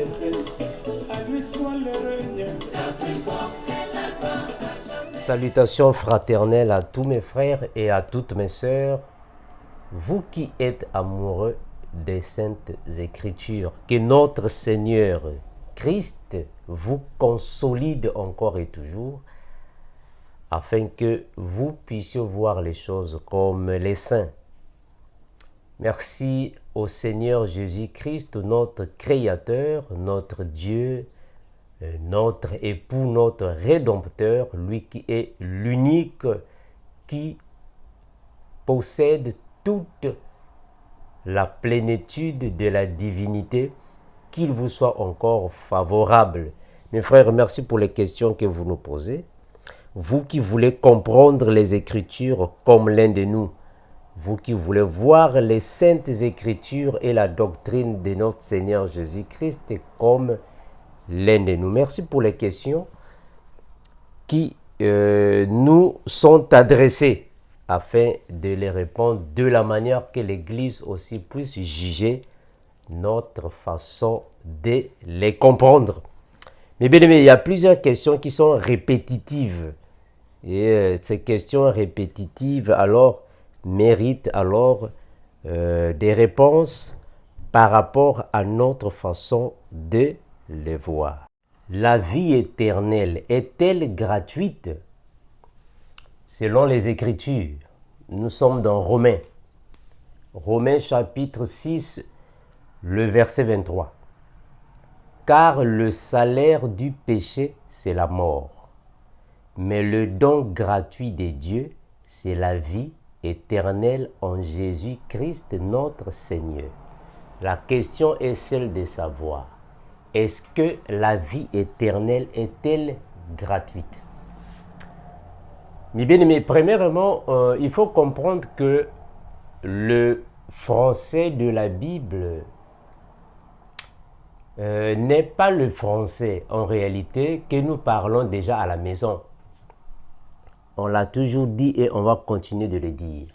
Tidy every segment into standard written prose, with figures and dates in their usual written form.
maîtresse, à lui soit le règne, la puissance et la gloire. Salutations fraternelles à tous mes frères et à toutes mes sœurs, vous qui êtes amoureux des Saintes Écritures, que notre Seigneur Christ vous consolide encore et toujours, afin que vous puissiez voir les choses comme les saints. Merci au Seigneur Jésus-Christ, notre Créateur, notre Dieu, notre époux, notre Rédempteur, lui qui est l'unique qui possède toute la plénitude de la divinité, qu'il vous soit encore favorable. Mes frères, merci pour les questions que vous nous posez. Vous qui voulez comprendre les Écritures comme l'un de nous, vous qui voulez voir les Saintes Écritures et la doctrine de notre Seigneur Jésus-Christ comme l'un de nous. Merci pour les questions qui nous sont adressées afin de les répondre de la manière que l'Église aussi puisse juger notre façon de les comprendre. Mais bien aimé, il y a plusieurs questions qui sont répétitives. Et ces questions répétitives alors méritent alors des réponses par rapport à notre façon de les voir. La vie éternelle est-elle gratuite? Selon les Écritures, nous sommes dans Romains. Romains chapitre 6, le verset 23. Car le salaire du péché, c'est la mort. Mais le don gratuit de Dieu, c'est la vie éternelle en Jésus-Christ notre Seigneur. La question est celle de savoir, est-ce que la vie éternelle est-elle gratuite? Mais bien aimé, premièrement, il faut comprendre que le français de la Bible n'est pas le français en réalité que nous parlons déjà à la maison. On l'a toujours dit et on va continuer de le dire.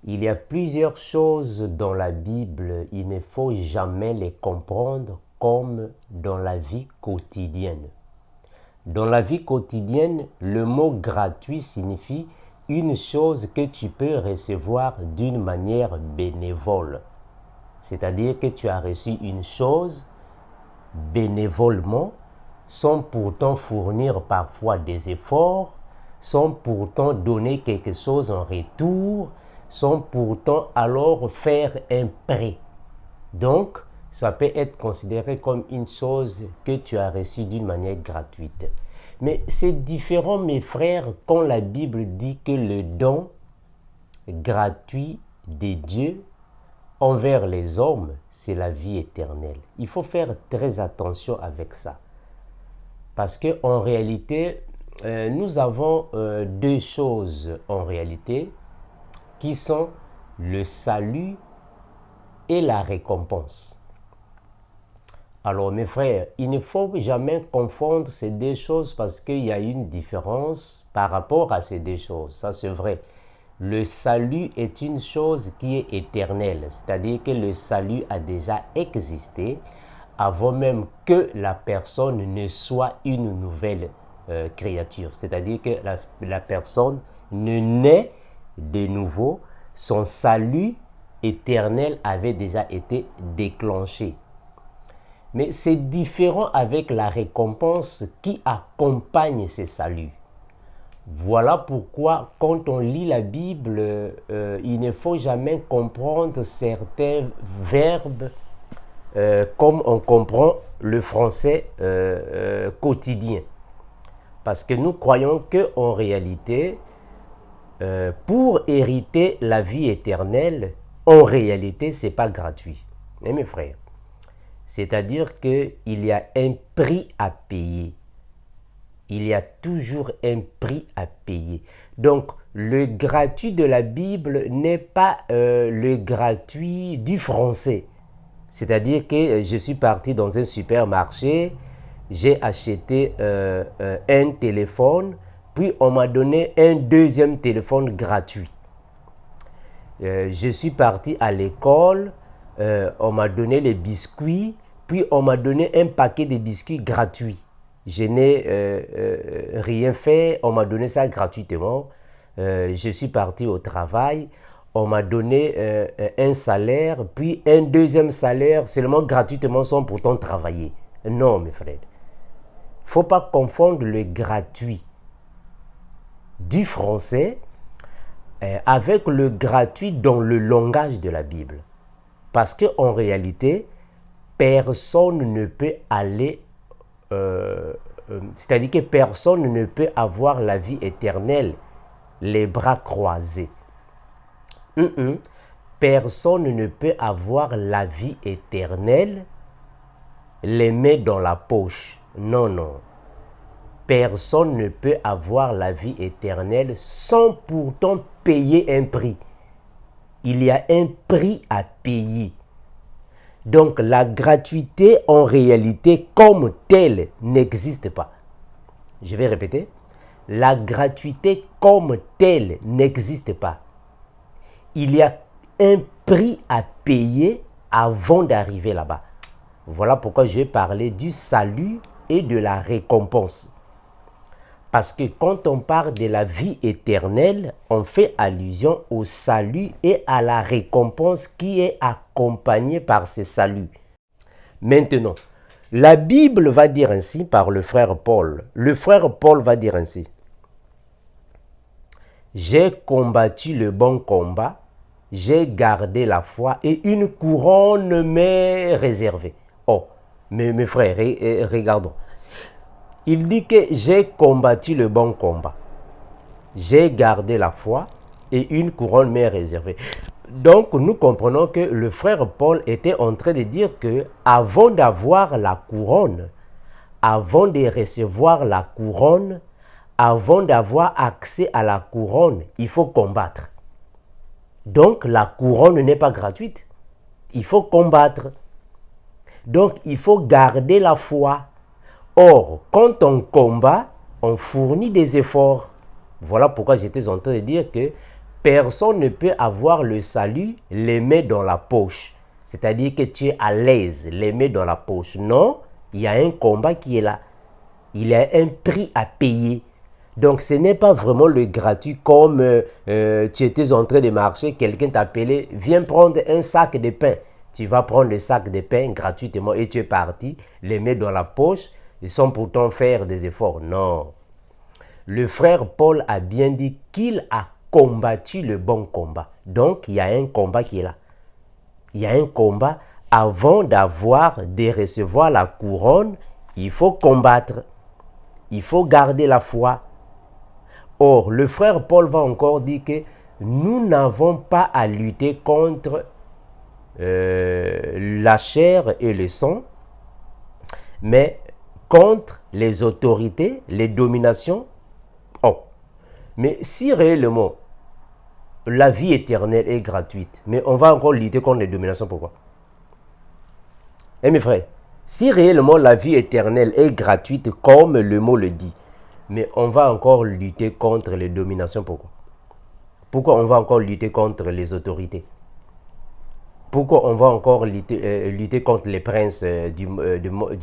Il y a plusieurs choses dans la Bible, il ne faut jamais les comprendre comme dans la vie quotidienne. Dans la vie quotidienne, le mot gratuit signifie une chose que tu peux recevoir d'une manière bénévole. C'est-à-dire que tu as reçu une chose bénévolement, sans pourtant fournir parfois des efforts, sans pourtant donner quelque chose en retour, sans pourtant alors faire un prêt. Donc, ça peut être considéré comme une chose que tu as reçue d'une manière gratuite. Mais c'est différent, mes frères, quand la Bible dit que le don gratuit de Dieu envers les hommes, c'est la vie éternelle. Il faut faire très attention avec ça. Parce qu'en réalité, nous avons deux choses en réalité qui sont le salut et la récompense. Alors mes frères, il ne faut jamais confondre ces deux choses parce qu'il y a une différence par rapport à ces deux choses. Ça c'est vrai. Le salut est une chose qui est éternelle, c'est-à-dire que le salut a déjà existé avant même que la personne ne soit une nouvelle créature. C'est-à-dire que la personne ne naît de nouveau, son salut éternel avait déjà été déclenché. Mais c'est différent avec la récompense qui accompagne ce salut. Voilà pourquoi quand on lit la Bible, il ne faut jamais comprendre certains verbes comme on comprend le français quotidien. Parce que nous croyons qu'en réalité, pour hériter la vie éternelle, en réalité, ce n'est pas gratuit. Et mes frères, c'est-à-dire qu'il y a un prix à payer. Il y a toujours un prix à payer. Donc, le gratuit de la Bible n'est pas le gratuit du français. C'est-à-dire que je suis parti dans un supermarché, j'ai acheté un téléphone, puis on m'a donné un deuxième téléphone gratuit. Je suis parti à l'école, on m'a donné les biscuits, puis on m'a donné un paquet de biscuits gratuits. Je n'ai rien fait, on m'a donné ça gratuitement. Je suis parti au travail, on m'a donné un salaire, puis un deuxième salaire seulement gratuitement sans pourtant travailler. Non, mes frères. Il ne faut pas confondre le gratuit du français avec le gratuit dans le langage de la Bible. Parce qu'en réalité, personne ne peut aller, c'est-à-dire que personne ne peut avoir la vie éternelle, les bras croisés. Personne ne peut avoir la vie éternelle, les mains dans la poche. Non, non. Personne ne peut avoir la vie éternelle sans pourtant payer un prix. Il y a un prix à payer. Donc la gratuité en réalité comme telle n'existe pas. Je vais répéter. La gratuité comme telle n'existe pas. Il y a un prix à payer avant d'arriver là-bas. Voilà pourquoi j'ai parlé du salut et de la récompense. Parce que quand on parle de la vie éternelle, on fait allusion au salut et à la récompense qui est accompagnée par ce salut. Maintenant, la Bible va dire ainsi par le frère Paul. Le frère Paul va dire ainsi. J'ai combattu le bon combat, j'ai gardé la foi et une couronne m'est réservée. Oh, mes frères, regardons. Il dit que j'ai combattu le bon combat. J'ai gardé la foi et une couronne m'est réservée. Donc, nous comprenons que le frère Paul était en train de dire que avant d'avoir la couronne, avant de recevoir la couronne, avant d'avoir accès à la couronne, il faut combattre. Donc, la couronne n'est pas gratuite. Il faut combattre. Donc, il faut garder la foi. Or, quand on combat, on fournit des efforts. Voilà pourquoi j'étais en train de dire que personne ne peut avoir le salut les mains dans la poche. C'est-à-dire que tu es à l'aise, les mains dans la poche. Non, il y a un combat qui est là. Il y a un prix à payer. Donc, ce n'est pas vraiment le gratuit comme tu étais en train de marcher, quelqu'un t'appelait, viens prendre un sac de pain. Tu vas prendre le sac de pain gratuitement et tu es parti, les mains dans la poche. Ils sont pourtant faire des efforts. Non. Le frère Paul a bien dit qu'il a combattu le bon combat. Donc, il y a un combat qui est là. Il y a un combat. Avant de recevoir la couronne, il faut combattre. Il faut garder la foi. Or, le frère Paul va encore dire que nous n'avons pas à lutter contre la chair et le sang, mais contre les autorités, les dominations. Oh, mais si réellement la vie éternelle est gratuite, mais on va encore lutter contre les dominations, pourquoi? Eh mes frères, si réellement la vie éternelle est gratuite comme le mot le dit, mais on va encore lutter contre les dominations, pourquoi? Pourquoi on va encore lutter contre les autorités? Pourquoi on va encore lutter contre les princes du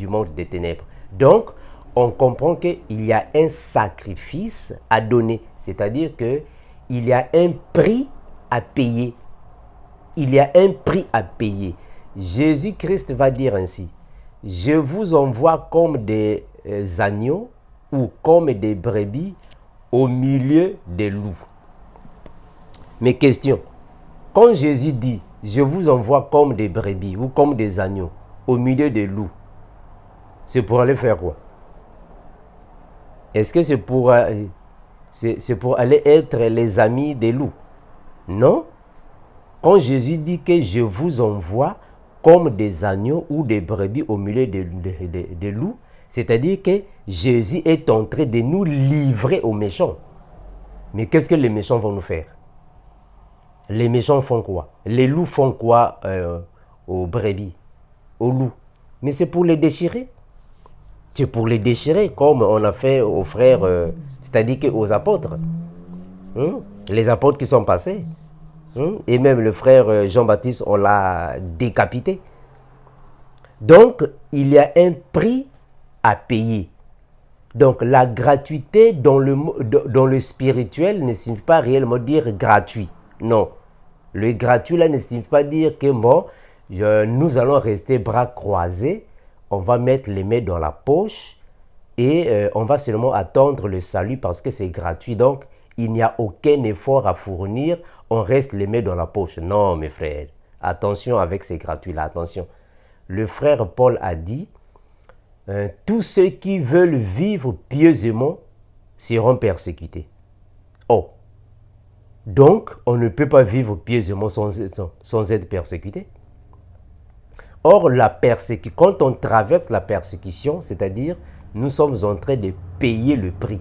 monde des ténèbres? Donc, on comprend qu'il y a un sacrifice à donner. C'est-à-dire qu'il y a un prix à payer. Il y a un prix à payer. Jésus-Christ va dire ainsi. Je vous envoie comme des agneaux ou comme des brebis au milieu des loups. Mes questions. Quand Jésus dit, je vous envoie comme des brebis ou comme des agneaux au milieu des loups, c'est pour aller faire quoi? Est-ce que c'est pour aller être les amis des loups? Non. Quand Jésus dit que je vous envoie comme des agneaux ou des brebis au milieu des loups, c'est-à-dire que Jésus est en train de nous livrer aux méchants. Mais qu'est-ce que les méchants vont nous faire? Les méchants font quoi? Les loups font quoi aux brebis, aux loups? Mais c'est pour les déchirer. C'est pour les déchirer, comme on a fait aux frères, c'est-à-dire aux apôtres. Les apôtres qui sont passés. Et même le frère Jean-Baptiste, on l'a décapité. Donc, il y a un prix à payer. Donc, la gratuité dans le spirituel ne signifie pas réellement dire gratuit. Non. Le gratuit, là, ne signifie pas dire que, bon, nous allons rester bras croisés, on va mettre les mains dans la poche et on va seulement attendre le salut parce que c'est gratuit. Donc, il n'y a aucun effort à fournir, on reste les mains dans la poche. Non, mes frères, attention avec ces gratuits-là, attention. Le frère Paul a dit, tous ceux qui veulent vivre pieusement seront persécutés. Oh, donc on ne peut pas vivre pieusement sans être persécuté. Or, quand on traverse la persécution, c'est-à-dire nous sommes en train de payer le prix.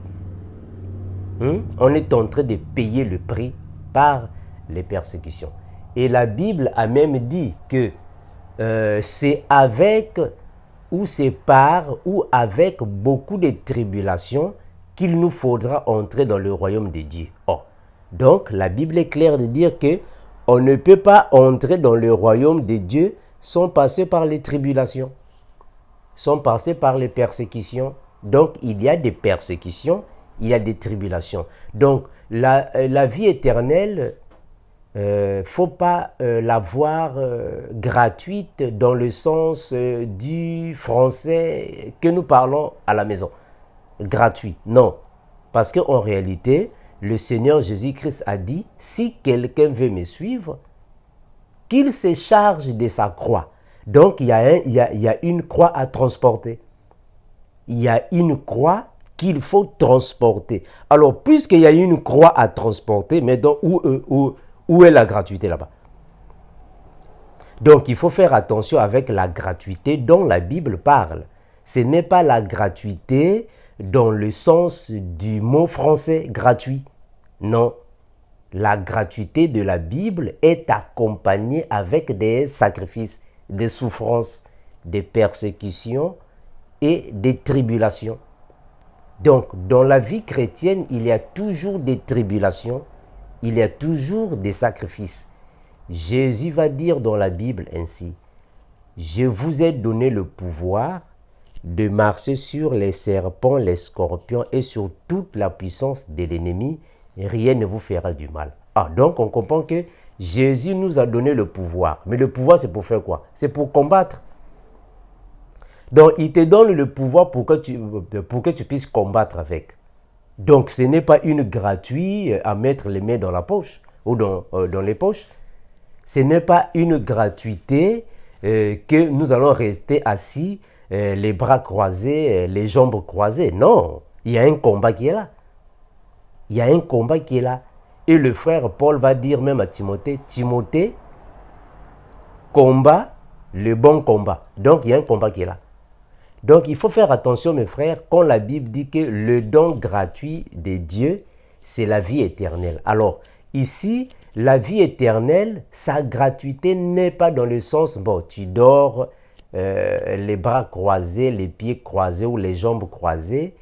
On est en train de payer le prix par les persécutions. Et la Bible a même dit que c'est avec ou c'est par ou avec beaucoup de tribulations qu'il nous faudra entrer dans le royaume de Dieu. Oh. Donc, la Bible est claire de dire que on ne peut pas entrer dans le royaume de Dieu sans passer par les tribulations, sans passer par les persécutions. Donc, il y a des persécutions, il y a des tribulations. Donc, la vie éternelle, faut pas la voir gratuite dans le sens du français que nous parlons à la maison. Gratuit, non. Parce qu'en réalité, le Seigneur Jésus-Christ a dit, si quelqu'un veut me suivre, qu'il se charge de sa croix. Donc, il y a une croix à transporter. Il y a une croix qu'il faut transporter. Alors, puisqu'il y a une croix à transporter, mais donc, où est la gratuité là-bas? Donc, il faut faire attention avec la gratuité dont la Bible parle. Ce n'est pas la gratuité dans le sens du mot français gratuit. Non. La gratuité de la Bible est accompagnée avec des sacrifices, des souffrances, des persécutions et des tribulations. Donc, dans la vie chrétienne, il y a toujours des tribulations, il y a toujours des sacrifices. Jésus va dire dans la Bible ainsi, « Je vous ai donné le pouvoir de marcher sur les serpents, les scorpions et sur toute la puissance de l'ennemi, et rien ne vous fera du mal. » Ah, donc on comprend que Jésus nous a donné le pouvoir. Mais le pouvoir, c'est pour faire quoi? C'est pour combattre. Donc, il te donne le pouvoir pour que tu puisses combattre avec. Donc, ce n'est pas une gratuite à mettre les mains dans la poche ou dans les poches. Ce n'est pas une gratuité que nous allons rester assis, les bras croisés, les jambes croisées. Non, il y a un combat qui est là. Il y a un combat qui est là. Et le frère Paul va dire même à Timothée, Timothée, combat le bon combat. Donc, il y a un combat qui est là. Donc, il faut faire attention, mes frères, quand la Bible dit que le don gratuit de Dieu, c'est la vie éternelle. Alors, ici, la vie éternelle, sa gratuité n'est pas dans le sens, bon, tu dors les bras croisés, les pieds croisés ou les jambes croisées,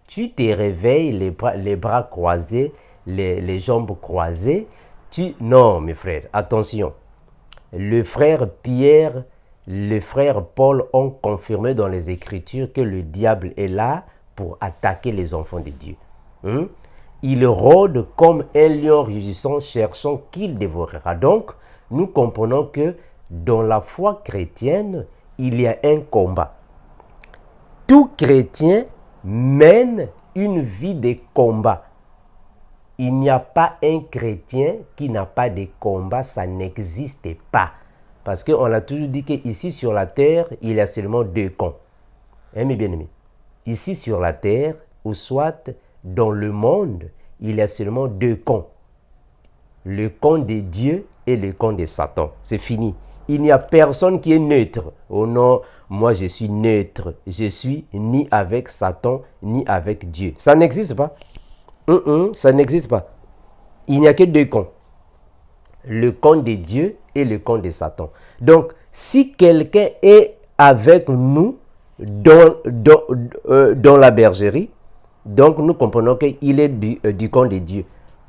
tu te réveilles les bras croisés, les jambes croisées. Non, mes frères, attention. Le frère Pierre, le frère Paul ont confirmé dans les Écritures que le diable est là pour attaquer les enfants de Dieu. Il rôde comme un lion rugissant, cherchant qui il dévorera. Donc, nous comprenons que dans la foi chrétienne, il y a un combat. Tout chrétien mène une vie de combat. Il n'y a pas un chrétien qui n'a pas de combat, ça n'existe pas. Parce qu'on a toujours dit qu'ici sur la terre, il y a seulement deux camps. Mes bien-aimés, ici sur la terre, ou soit dans le monde, il y a seulement deux camps. Le camp de Dieu et le camp de Satan. C'est fini. Il n'y a personne qui est neutre. Oh non, moi je suis neutre. Je suis ni avec Satan, ni avec Dieu. Ça n'existe pas. Ça n'existe pas. Il n'y a que deux camps. Le camp de Dieu et le camp de Satan. Donc, si quelqu'un est avec nous dans la bergerie, donc nous comprenons qu'il est du camp de Dieu.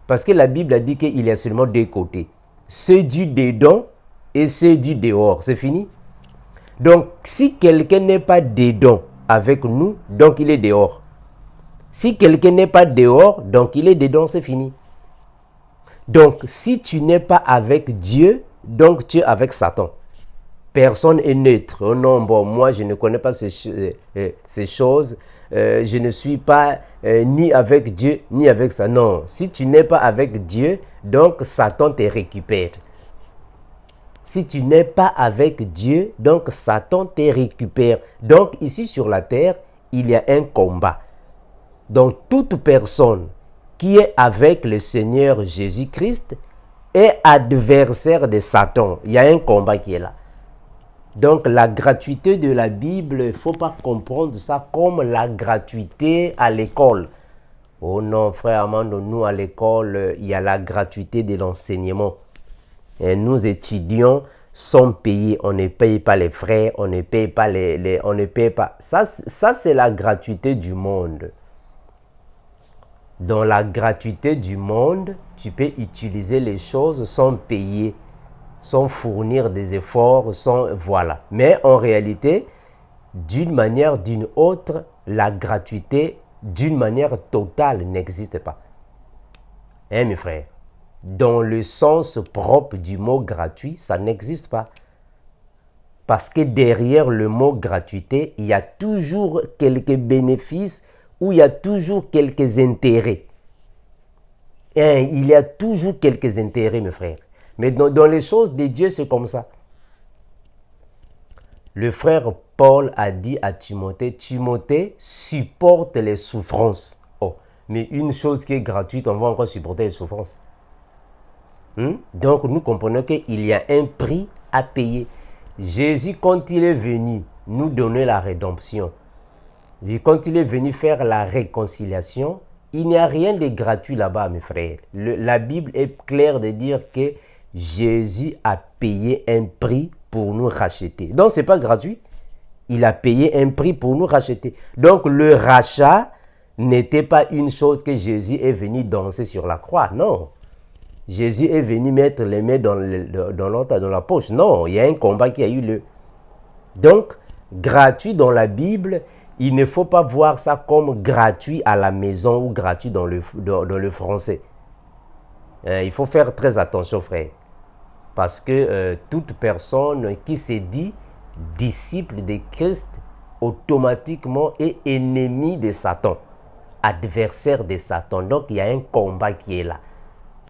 Parce que la Bible a dit qu'il y a seulement deux côtés. Ceux du dedans et ceux du dehors. C'est fini. Donc, si quelqu'un n'est pas dedans avec nous, donc il est dehors. Si quelqu'un n'est pas dehors, donc il est dedans, c'est fini. Donc, si tu n'es pas avec Dieu, donc tu es avec Satan. Personne n'est neutre. Oh non, bon, moi je ne connais pas ces choses. Je ne suis pas ni avec Dieu, ni avec ça. Non, si tu n'es pas avec Dieu, donc Satan te récupère. Si tu n'es pas avec Dieu, donc Satan te récupère. Donc ici sur la terre, il y a un combat. Donc toute personne qui est avec le Seigneur Jésus-Christ est adversaire de Satan. Il y a un combat qui est là. Donc la gratuité de la Bible, il ne faut pas comprendre ça comme la gratuité à l'école. Oh non, frère Armando, nous à l'école, il y a la gratuité de l'enseignement. Et nous étudiants sommes payés, on ne paye pas les frais, on ne paye pas on ne paye pas. Ça c'est la gratuité du monde. Dans la gratuité du monde, tu peux utiliser les choses sans payer, sans fournir des efforts, sans voilà. Mais en réalité, d'une manière ou d'une autre, la gratuité, d'une manière totale, n'existe pas. Hein, mes frères? Dans le sens propre du mot gratuit, ça n'existe pas. Parce que derrière le mot gratuité, il y a toujours quelques bénéfices ou il y a toujours quelques intérêts. Hein, il y a toujours quelques intérêts, mes frères. Mais dans les choses de Dieu, c'est comme ça. Le frère Paul a dit à Timothée, Timothée, supporte les souffrances. Oh, mais une chose qui est gratuite, on va encore supporter les souffrances. Donc, nous comprenons qu'il y a un prix à payer. Jésus, quand il est venu nous donner la rédemption, quand il est venu faire la réconciliation, il n'y a rien de gratuit là-bas, mes frères. La Bible est claire de dire que Jésus a payé un prix pour nous racheter. Donc, ce n'est pas gratuit. Il a payé un prix pour nous racheter. Donc, le rachat n'était pas une chose que Jésus est venu danser sur la croix. Non. Jésus est venu mettre les mains dans la poche. Non, il y a un combat qui a eu lieu. Donc, gratuit dans la Bible, il ne faut pas voir ça comme gratuit à la maison ou gratuit dans le français. Il faut faire très attention, frère. Parce que toute personne qui se dit disciple de Christ, automatiquement est ennemi de Satan, adversaire de Satan. Donc, il y a un combat qui est là.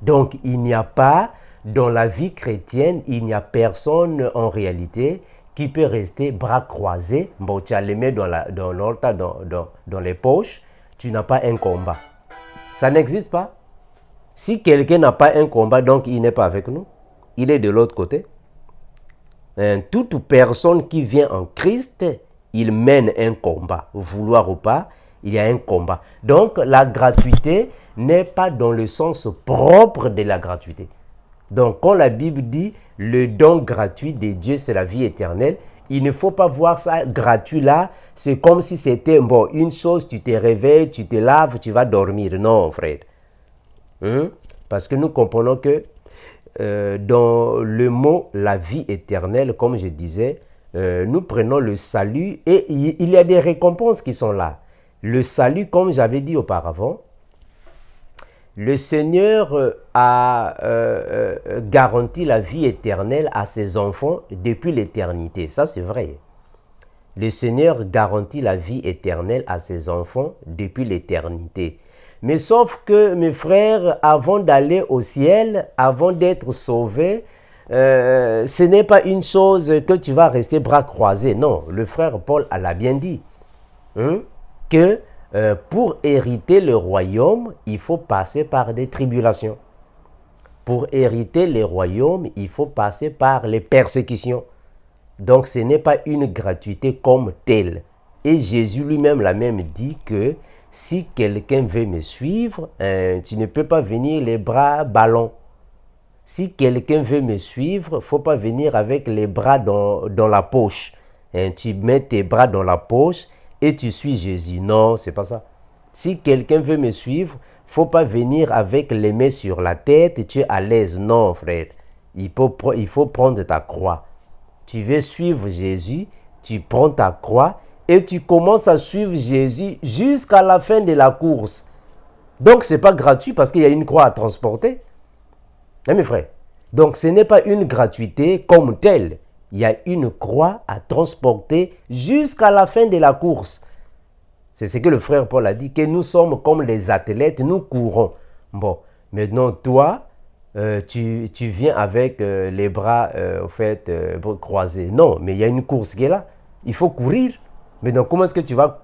Donc, il n'y a pas, dans la vie chrétienne, il n'y a personne en réalité qui peut rester bras croisés. Bon, tu as les mains dans les poches, tu n'as pas un combat. Ça n'existe pas. Si quelqu'un n'a pas un combat, donc il n'est pas avec nous. Il est de l'autre côté. Toute personne qui vient en Christ, il mène un combat. Vouloir ou pas, il y a un combat. Donc, la gratuité n'est pas dans le sens propre de la gratuité. Donc, quand la Bible dit le don gratuit de Dieu, c'est la vie éternelle, il ne faut pas voir ça gratuit là. C'est comme si c'était une chose, tu te réveilles, tu te laves, tu vas dormir. Non, frère. Parce que nous comprenons que dans le mot la vie éternelle, comme je disais, nous prenons le salut et il y a des récompenses qui sont là. Le salut, comme j'avais dit auparavant, le Seigneur a garanti la vie éternelle à ses enfants depuis l'éternité. Ça, c'est vrai. Le Seigneur garantit la vie éternelle à ses enfants depuis l'éternité. Mais sauf que, mes frères, avant d'aller au ciel, avant d'être sauvé, ce n'est pas une chose que tu vas rester bras croisés. Non, le frère Paul l'a bien dit. Que pour hériter le royaume, il faut passer par des tribulations. Pour hériter le royaume, il faut passer par les persécutions. Donc, ce n'est pas une gratuité comme telle. Et Jésus lui-même l'a même dit que si quelqu'un veut me suivre, tu ne peux pas venir les bras ballants. Si quelqu'un veut me suivre, il ne faut pas venir avec les bras dans la poche. Tu mets tes bras dans la poche et tu suis Jésus. Non, ce n'est pas ça. Si quelqu'un veut me suivre, il ne faut pas venir avec les mains sur la tête et tu es à l'aise. Non, frère. Il faut prendre ta croix. Tu veux suivre Jésus, tu prends ta croix et tu commences à suivre Jésus jusqu'à la fin de la course. Donc, ce n'est pas gratuit parce qu'il y a une croix à transporter. Hein, mes frères? Donc, ce n'est pas une gratuité comme telle. Il y a une croix à transporter jusqu'à la fin de la course. C'est ce que le frère Paul a dit, que nous sommes comme les athlètes, nous courons. Bon, maintenant, toi, tu viens avec les bras croisés. Non, mais il y a une course qui est là. Il faut courir. Maintenant, comment est-ce que tu vas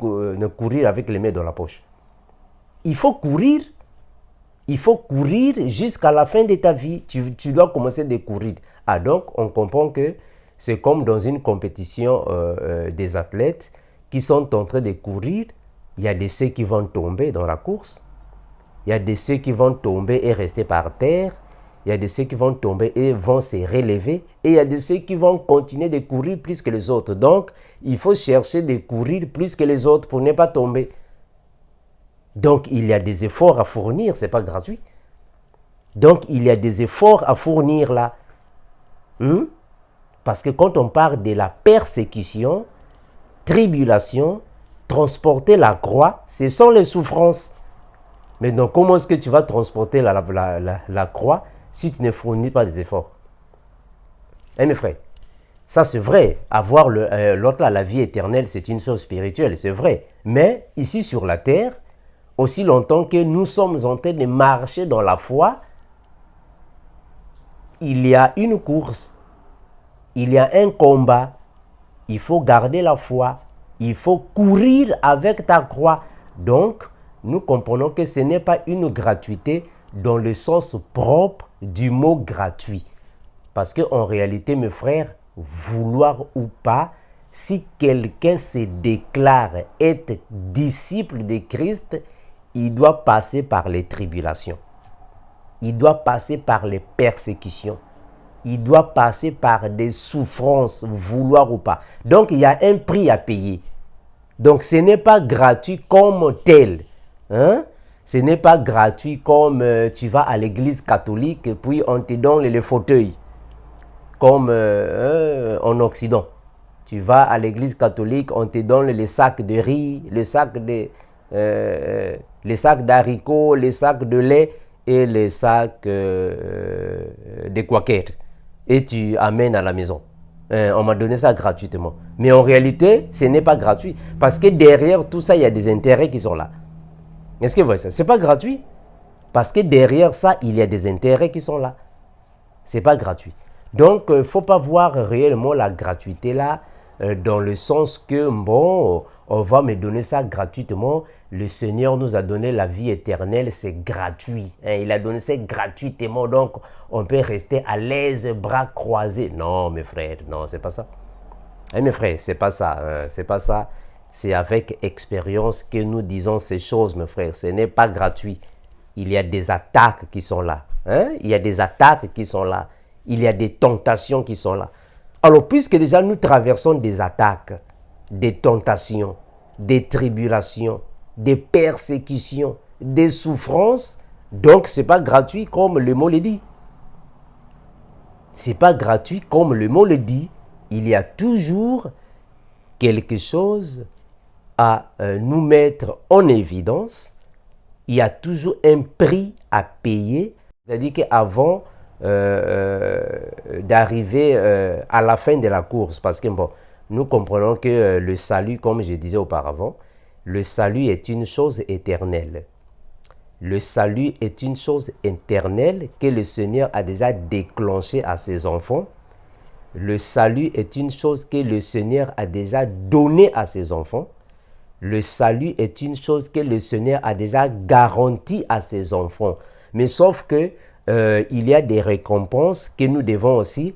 courir avec les mains dans la poche? Il faut courir. Il faut courir jusqu'à la fin de ta vie. Tu dois commencer de courir. Ah, donc, on comprend que c'est comme dans une compétition des athlètes qui sont en train de courir. Il y a de ceux qui vont tomber dans la course. Il y a de ceux qui vont tomber et rester par terre. Il y a de ceux qui vont tomber et vont se relever. Et il y a de ceux qui vont continuer de courir plus que les autres. Donc, il faut chercher de courir plus que les autres pour ne pas tomber. Donc, il y a des efforts à fournir. Ce n'est pas gratuit. Donc, il y a des efforts à fournir là. Parce que quand on parle de la persécution, tribulation, transporter la croix, ce sont les souffrances. Mais donc, comment est-ce que tu vas transporter la croix si tu ne fournis pas des efforts? Hein, mes frères? Ça, c'est vrai. Avoir l'autre là, la vie éternelle, c'est une chose spirituelle, c'est vrai. Mais ici sur la terre, aussi longtemps que nous sommes en train de marcher dans la foi, il y a une course, il y a un combat. Il faut garder la foi. Il faut courir avec ta croix. Donc, nous comprenons que ce n'est pas une gratuité dans le sens propre du mot gratuit. Parce qu'en réalité, mes frères, vouloir ou pas, si quelqu'un se déclare être disciple de Christ, il doit passer par les tribulations. Il doit passer par les persécutions. Il doit passer par des souffrances, vouloir ou pas. Donc, il y a un prix à payer. Donc, ce n'est pas gratuit comme tel. Ce n'est pas gratuit comme tu vas à l'église catholique, puis on te donne les fauteuils, comme en Occident. Tu vas à l'église catholique, on te donne les sacs de riz, les sacs d'haricots, les sacs de lait et les sacs de quaker. Et tu amènes à la maison. On m'a donné ça gratuitement. Mais en réalité, ce n'est pas gratuit. Parce que derrière tout ça, il y a des intérêts qui sont là. Est-ce que vous voyez ça? Ce n'est pas gratuit. Parce que derrière ça, il y a des intérêts qui sont là. Ce n'est pas gratuit. Donc, il ne faut pas voir réellement la gratuité là, dans le sens que, bon, on va me donner ça gratuitement. Le Seigneur nous a donné la vie éternelle, c'est gratuit. Il a donné ça gratuitement, donc on peut rester à l'aise, bras croisés. Non, mes frères, non, c'est pas ça. Mes frères, c'est pas ça. C'est pas ça. C'est avec expérience que nous disons ces choses, mes frères. Ce n'est pas gratuit. Il y a des attaques qui sont là. Il y a des attaques qui sont là. Il y a des tentations qui sont là. Alors, puisque déjà nous traversons des attaques, des tentations, des tribulations, des persécutions, des souffrances, donc ce n'est pas gratuit comme le mot le dit. Ce n'est pas gratuit comme le mot le dit. Il y a toujours quelque chose à nous mettre en évidence. Il y a toujours un prix à payer. C'est-à-dire qu'avant d'arriver à la fin de la course, parce que bon, nous comprenons que le salut, comme je disais auparavant, le salut est une chose éternelle. Le salut est une chose éternelle que le Seigneur a déjà déclenchée à ses enfants. Le salut est une chose que le Seigneur a déjà donnée à ses enfants. Le salut est une chose que le Seigneur a déjà garantie à ses enfants. Mais sauf que il y a des récompenses que nous devons aussi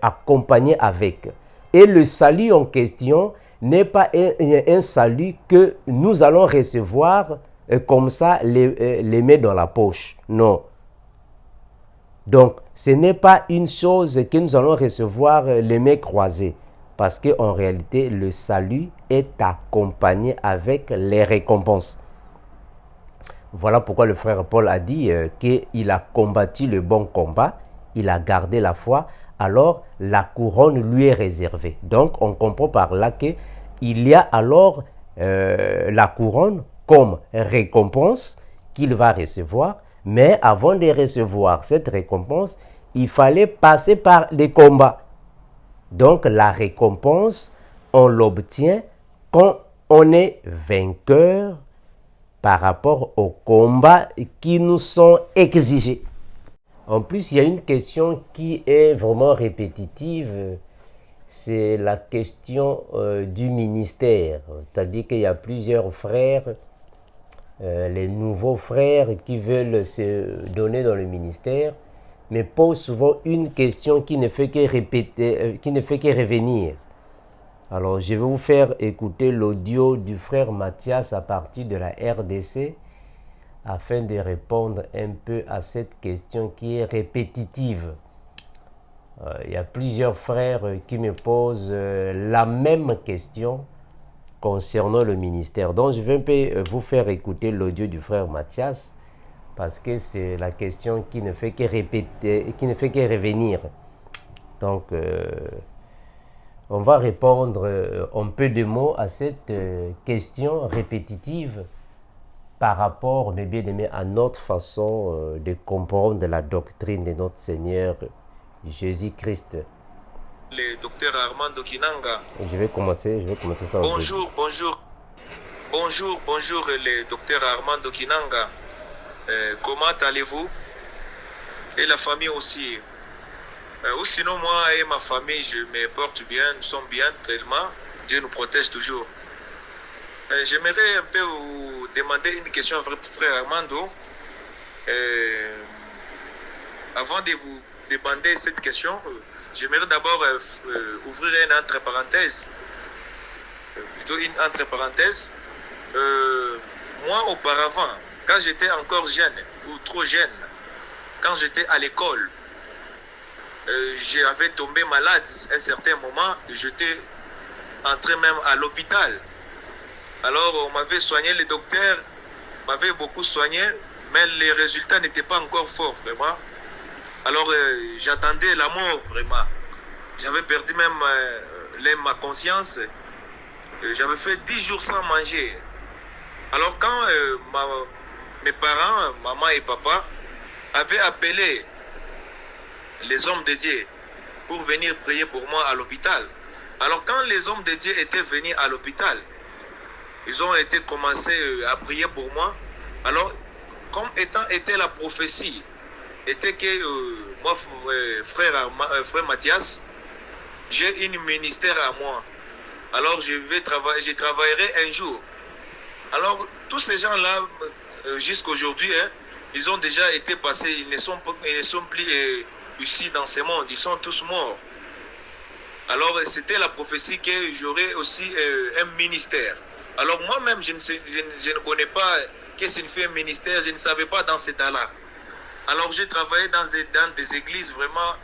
accompagner avec. Et le salut en question n'est pas un salut que nous allons recevoir comme ça, les mains dans la poche. Non. Donc, ce n'est pas une chose que nous allons recevoir les mains croisées. Parce qu'en réalité, le salut est accompagné avec les récompenses. Voilà pourquoi le frère Paul a dit qu'il a combattu le bon combat, il a gardé la foi alors la couronne lui est réservée. Donc on comprend par là qu'il y a alors la couronne comme récompense qu'il va recevoir, mais avant de recevoir cette récompense, il fallait passer par les combats. Donc la récompense, on l'obtient quand on est vainqueur par rapport aux combats qui nous sont exigés. En plus, il y a une question qui est vraiment répétitive, c'est la question du ministère. C'est-à-dire qu'il y a plusieurs frères, les nouveaux frères qui veulent se donner dans le ministère, mais posent souvent une question qui ne fait que répéter, qui ne fait que revenir. Alors, je vais vous faire écouter l'audio du frère Mathias à partir de la RDC afin de répondre un peu à cette question qui est répétitive. Il y a plusieurs frères qui me posent la même question concernant le ministère. Donc, je vais un peu vous faire écouter l'audio du frère Mathias parce que c'est la question qui ne fait que répéter, qui ne fait que revenir. Donc, on va répondre en peu de mots à cette question répétitive par rapport, mes bien-aimés, à notre façon de comprendre la doctrine de notre Seigneur Jésus-Christ. Le docteur Armando Kinanga. Je vais commencer ça. Bonjour, le docteur Armando Kinanga. Comment allez-vous? Et la famille aussi. Ou sinon, moi et ma famille, je me porte bien, nous sommes bien, tellement. Dieu nous protège toujours. J'aimerais un peu vous demander une question à frère Armando. Avant de vous demander cette question, j'aimerais d'abord ouvrir une entre parenthèses. Moi, auparavant, quand j'étais encore jeune ou trop jeune, quand j'étais à l'école, j'avais tombé malade à un certain moment, j'étais entré même à l'hôpital. Alors on m'avait soigné, le docteur m'avait beaucoup soigné, mais les résultats n'étaient pas encore forts vraiment. Alors j'attendais la mort vraiment. J'avais perdu même ma conscience. J'avais fait 10 jours sans manger. Alors quand mes parents, maman et papa, avaient appelé les hommes de Dieu pour venir prier pour moi à l'hôpital. Alors quand les hommes de Dieu étaient venus à l'hôpital, ils ont été commencé à prier pour moi. Alors, comme était la prophétie, était que moi, frère Mathias, j'ai un ministère à moi. Alors je travaillerai un jour. Alors tous ces gens-là, jusqu'à aujourd'hui, ils ont déjà été passés, ils ne sont plus ici dans ce monde, ils sont tous morts. Alors c'était la prophétie que j'aurais aussi un ministère. Alors moi-même, je ne connais pas ce que signifie un ministère, je ne savais pas dans cet état-là. Alors j'ai travaillé dans des églises vraiment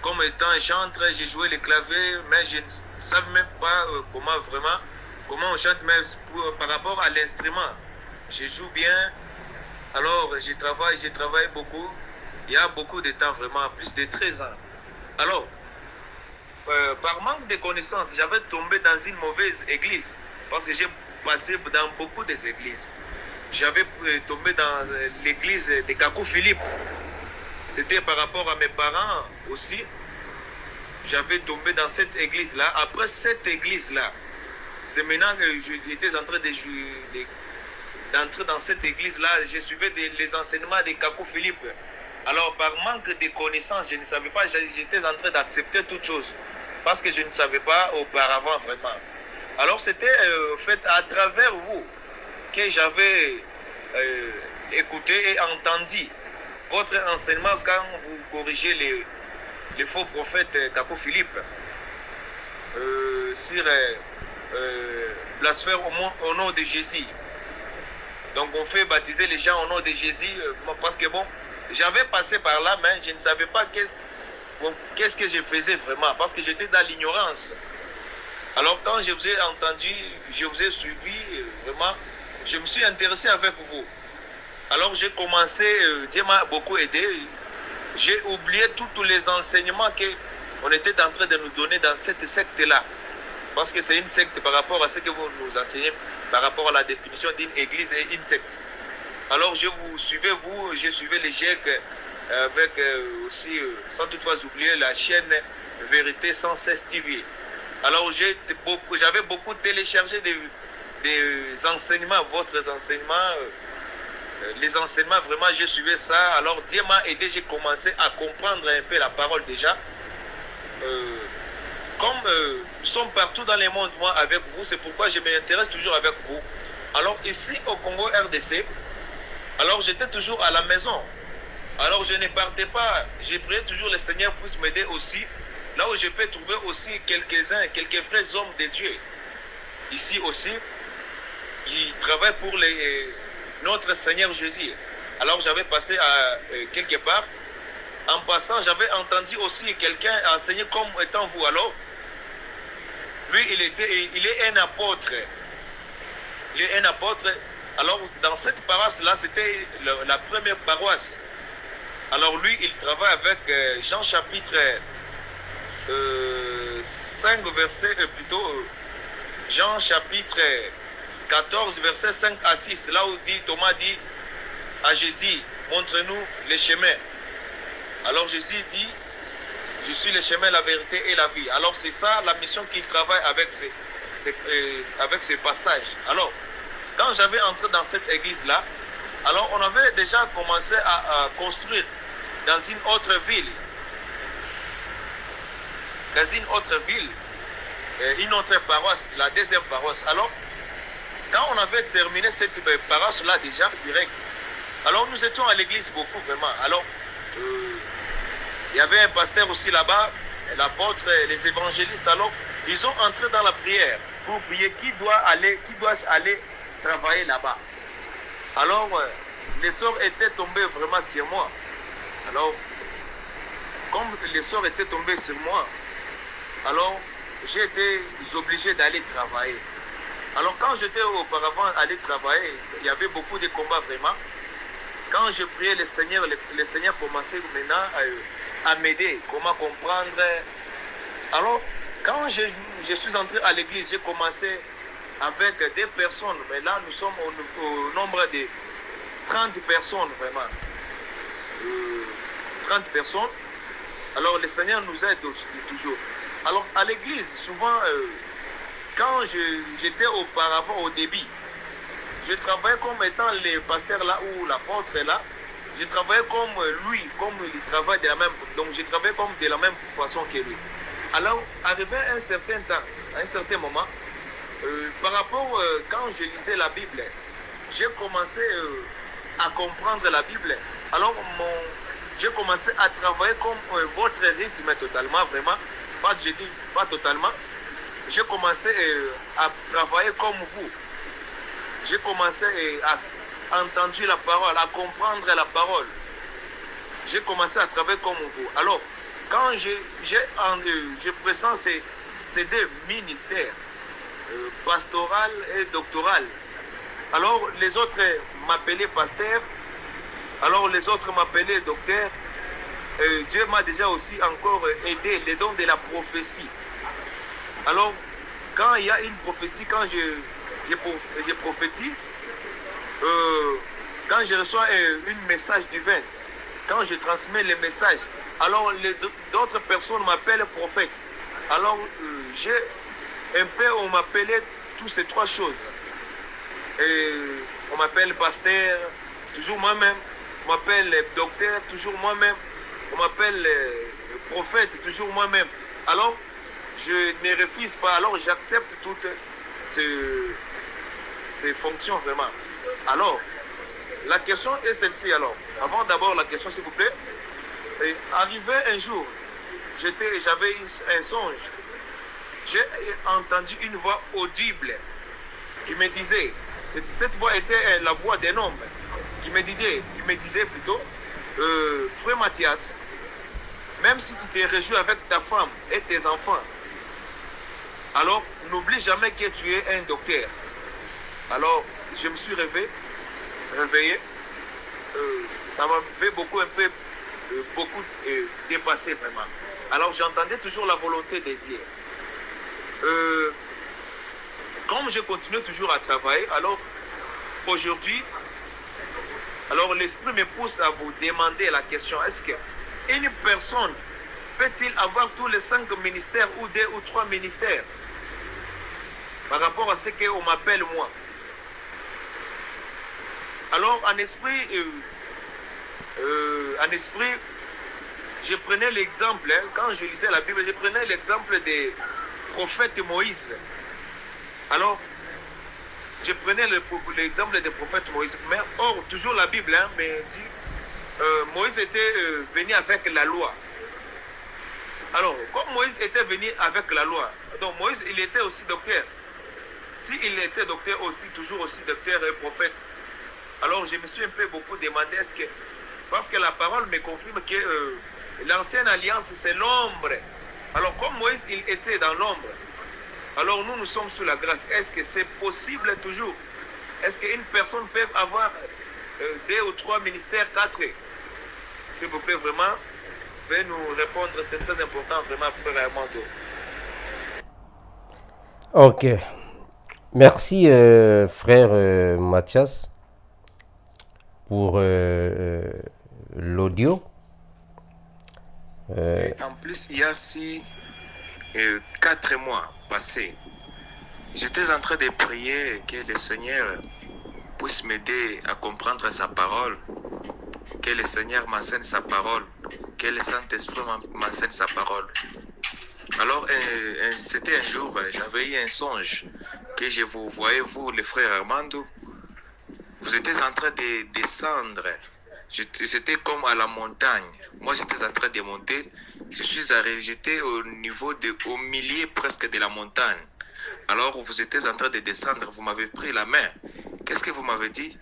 comme étant chantre, j'ai joué le clavier, mais je ne savais même pas comment on chante, mais par rapport à l'instrument. Je joue bien, alors je travaille beaucoup, il y a beaucoup de temps vraiment, plus de 13 ans. Alors, par manque de connaissances, j'avais tombé dans une mauvaise église, parce que j'ai passé dans beaucoup d'églises. J'avais tombé dans l'église de Kakou Philippe. C'était par rapport à mes parents aussi. J'avais tombé dans cette église-là. Après cette église-là, c'est maintenant que j'étais en train d'entrer dans cette église-là. Je suivais les enseignements de Kakou Philippe. Alors, par manque de connaissances, je ne savais pas, j'étais en train d'accepter toutes choses. Parce que je ne savais pas auparavant vraiment. Alors, c'était fait à travers vous que j'avais écouté et entendu votre enseignement quand vous corrigez les faux prophètes Kakou Philippe sur blasphème au nom de Jésus. Donc on fait baptiser les gens au nom de Jésus parce que bon, j'avais passé par là, mais je ne savais pas qu'est-ce que je faisais vraiment parce que j'étais dans l'ignorance. Alors quand je vous ai entendu, je vous ai suivi vraiment, je me suis intéressé avec vous. Alors j'ai commencé, Dieu m'a beaucoup aidé. J'ai oublié tous les enseignements que on était en train de nous donner dans cette secte-là. Parce que c'est une secte par rapport à ce que vous nous enseignez, par rapport à la définition d'une église et une secte. Alors je vous suivais, je suivais les GIEC avec aussi, sans toutefois oublier la chaîne Vérité 116 TV. Alors j'avais beaucoup téléchargé des enseignements, votre enseignement, les enseignements, vraiment je suivais ça. Alors Dieu m'a aidé, j'ai commencé à comprendre un peu la parole déjà. Comme nous sommes partout dans le monde, moi avec vous, c'est pourquoi je m'intéresse toujours avec vous. Alors ici au Congo RDC, alors j'étais toujours à la maison. Alors je ne partais pas, j'ai prié toujours le Seigneur puisse m'aider aussi. Là où je peux trouver aussi quelques-uns, quelques vrais hommes de Dieu. Ici aussi, ils travaillent pour notre Seigneur Jésus. Alors j'avais passé à quelque part. En passant, j'avais entendu aussi quelqu'un enseigner comme étant vous. Alors, lui, il est un apôtre. Il est un apôtre. Alors, dans cette paroisse-là, c'était la première paroisse. Alors, lui, il travaille avec Jean chapitre 5, verset, Jean chapitre 14, verset 5 à 6. Là où Thomas dit à Jésus, montre-nous les chemins. Alors Jésus dit, je suis le chemin, la vérité et la vie. Alors c'est ça la mission qu'il travaille avec ces passages. Alors, quand j'avais entré dans cette église-là, alors on avait déjà commencé à construire dans une autre ville. Dans une autre ville, une autre paroisse, la deuxième paroisse. Alors, quand on avait terminé cette paroisse-là déjà, direct, alors nous étions à l'église beaucoup vraiment. Alors, il y avait un pasteur aussi là-bas, l'apôtre, les évangélistes. Alors, ils ont entré dans la prière pour prier qui doit aller travailler là-bas. Alors, les sorts étaient tombés vraiment sur moi. Alors, comme les sorts étaient tombés sur moi, alors j'ai été obligé d'aller travailler. Alors, quand j'étais auparavant allé travailler, il y avait beaucoup de combats vraiment. Quand je priais le Seigneur commençait maintenant à m'aider, comment comprendre. Alors, quand je suis entré à l'église, j'ai commencé avec des personnes, mais là nous sommes au nombre de 30 personnes vraiment. 30 personnes. Alors le Seigneur nous aide toujours. Alors à l'église, souvent, quand j'étais auparavant au début, je travaillais comme étant le pasteur là ou l'apôtre là. Je travaillais comme lui, comme il travaille de la même. Donc je travaillais comme de la même façon que lui. Alors, arrivé à un certain temps, à un certain moment, par rapport quand je lisais la Bible, j'ai commencé à comprendre la Bible. Alors, j'ai commencé à travailler comme votre rythme totalement, vraiment. Je dis pas totalement. J'ai commencé à travailler comme vous. J'ai commencé à entendre la parole, à comprendre la parole. J'ai commencé à travailler comme vous. Alors, quand je présente ces deux ministères, pastoral et doctoral, alors les autres m'appelaient pasteur, alors les autres m'appelaient docteur. Dieu m'a déjà aussi encore aidé les dons de la prophétie. Alors, quand il y a une prophétie, quand je prophétise, quand je reçois un message divin, quand je transmets le message, alors d'autres personnes m'appellent prophète. Alors, on m'appelait tous ces trois choses. On m'appelle pasteur, toujours moi-même. On m'appelle docteur, toujours moi-même. On m'appelle prophète, toujours moi-même. Alors, je ne refuse pas. Alors, j'accepte toutes ces fonctions vraiment. Alors, la question est celle-ci alors. Avant d'abord la question s'il vous plaît. Arrivé un jour, j'avais un songe. J'ai entendu une voix audible qui me disait, cette voix était la voix d'un homme qui me disait plutôt, frère Mathias, même si tu t'es réjoui avec ta femme et tes enfants, alors n'oublie jamais que tu es un docteur. Alors je me suis réveillé, ça m'avait beaucoup dépassé vraiment. Alors j'entendais toujours la volonté de Dieu. Comme je continue toujours à travailler, alors aujourd'hui, alors l'Esprit me pousse à vous demander la question, est-ce qu'une personne peut-il avoir tous les 5 ministères ou 2 ou 3 ministères par rapport à ce qu'on m'appelle moi? Alors en esprit, je prenais l'exemple, quand je lisais la Bible, je prenais l'exemple des prophètes Moïse. Alors, je prenais l'exemple des prophètes Moïse. Mais or, toujours la Bible me dit, Moïse était venu avec la loi. Alors, comme Moïse était venu avec la loi, donc Moïse, il était aussi docteur. S'il était docteur, toujours aussi docteur et prophète, alors je me suis un peu beaucoup demandé, est-ce que, parce que la parole me confirme que l'ancienne alliance, c'est l'ombre. Alors, comme Moïse, il était dans l'ombre, alors nous, nous sommes sous la grâce. Est-ce que c'est possible toujours? Est-ce qu'une personne peut avoir 2 ou 3 ministères, 4? S'il vous plaît, vraiment, veuillez nous répondre. C'est très important, vraiment, frère Armando. Ok. Merci, frère Mathias, pour l'audio. En plus, il y a 4 mois passés, j'étais en train de prier que le Seigneur puisse m'aider à comprendre sa parole, que le Seigneur m'enseigne sa parole, que le Saint-Esprit m'enseigne sa parole. Alors, c'était un jour, j'avais eu un songe que je vous voyais, vous, le frère Armando, vous étiez en train de descendre. C'était comme à la montagne. Moi, j'étais en train de monter. J'étais au milieu presque de la montagne. Alors, vous étiez en train de descendre. Vous m'avez pris la main. Qu'est-ce que vous m'avez dit?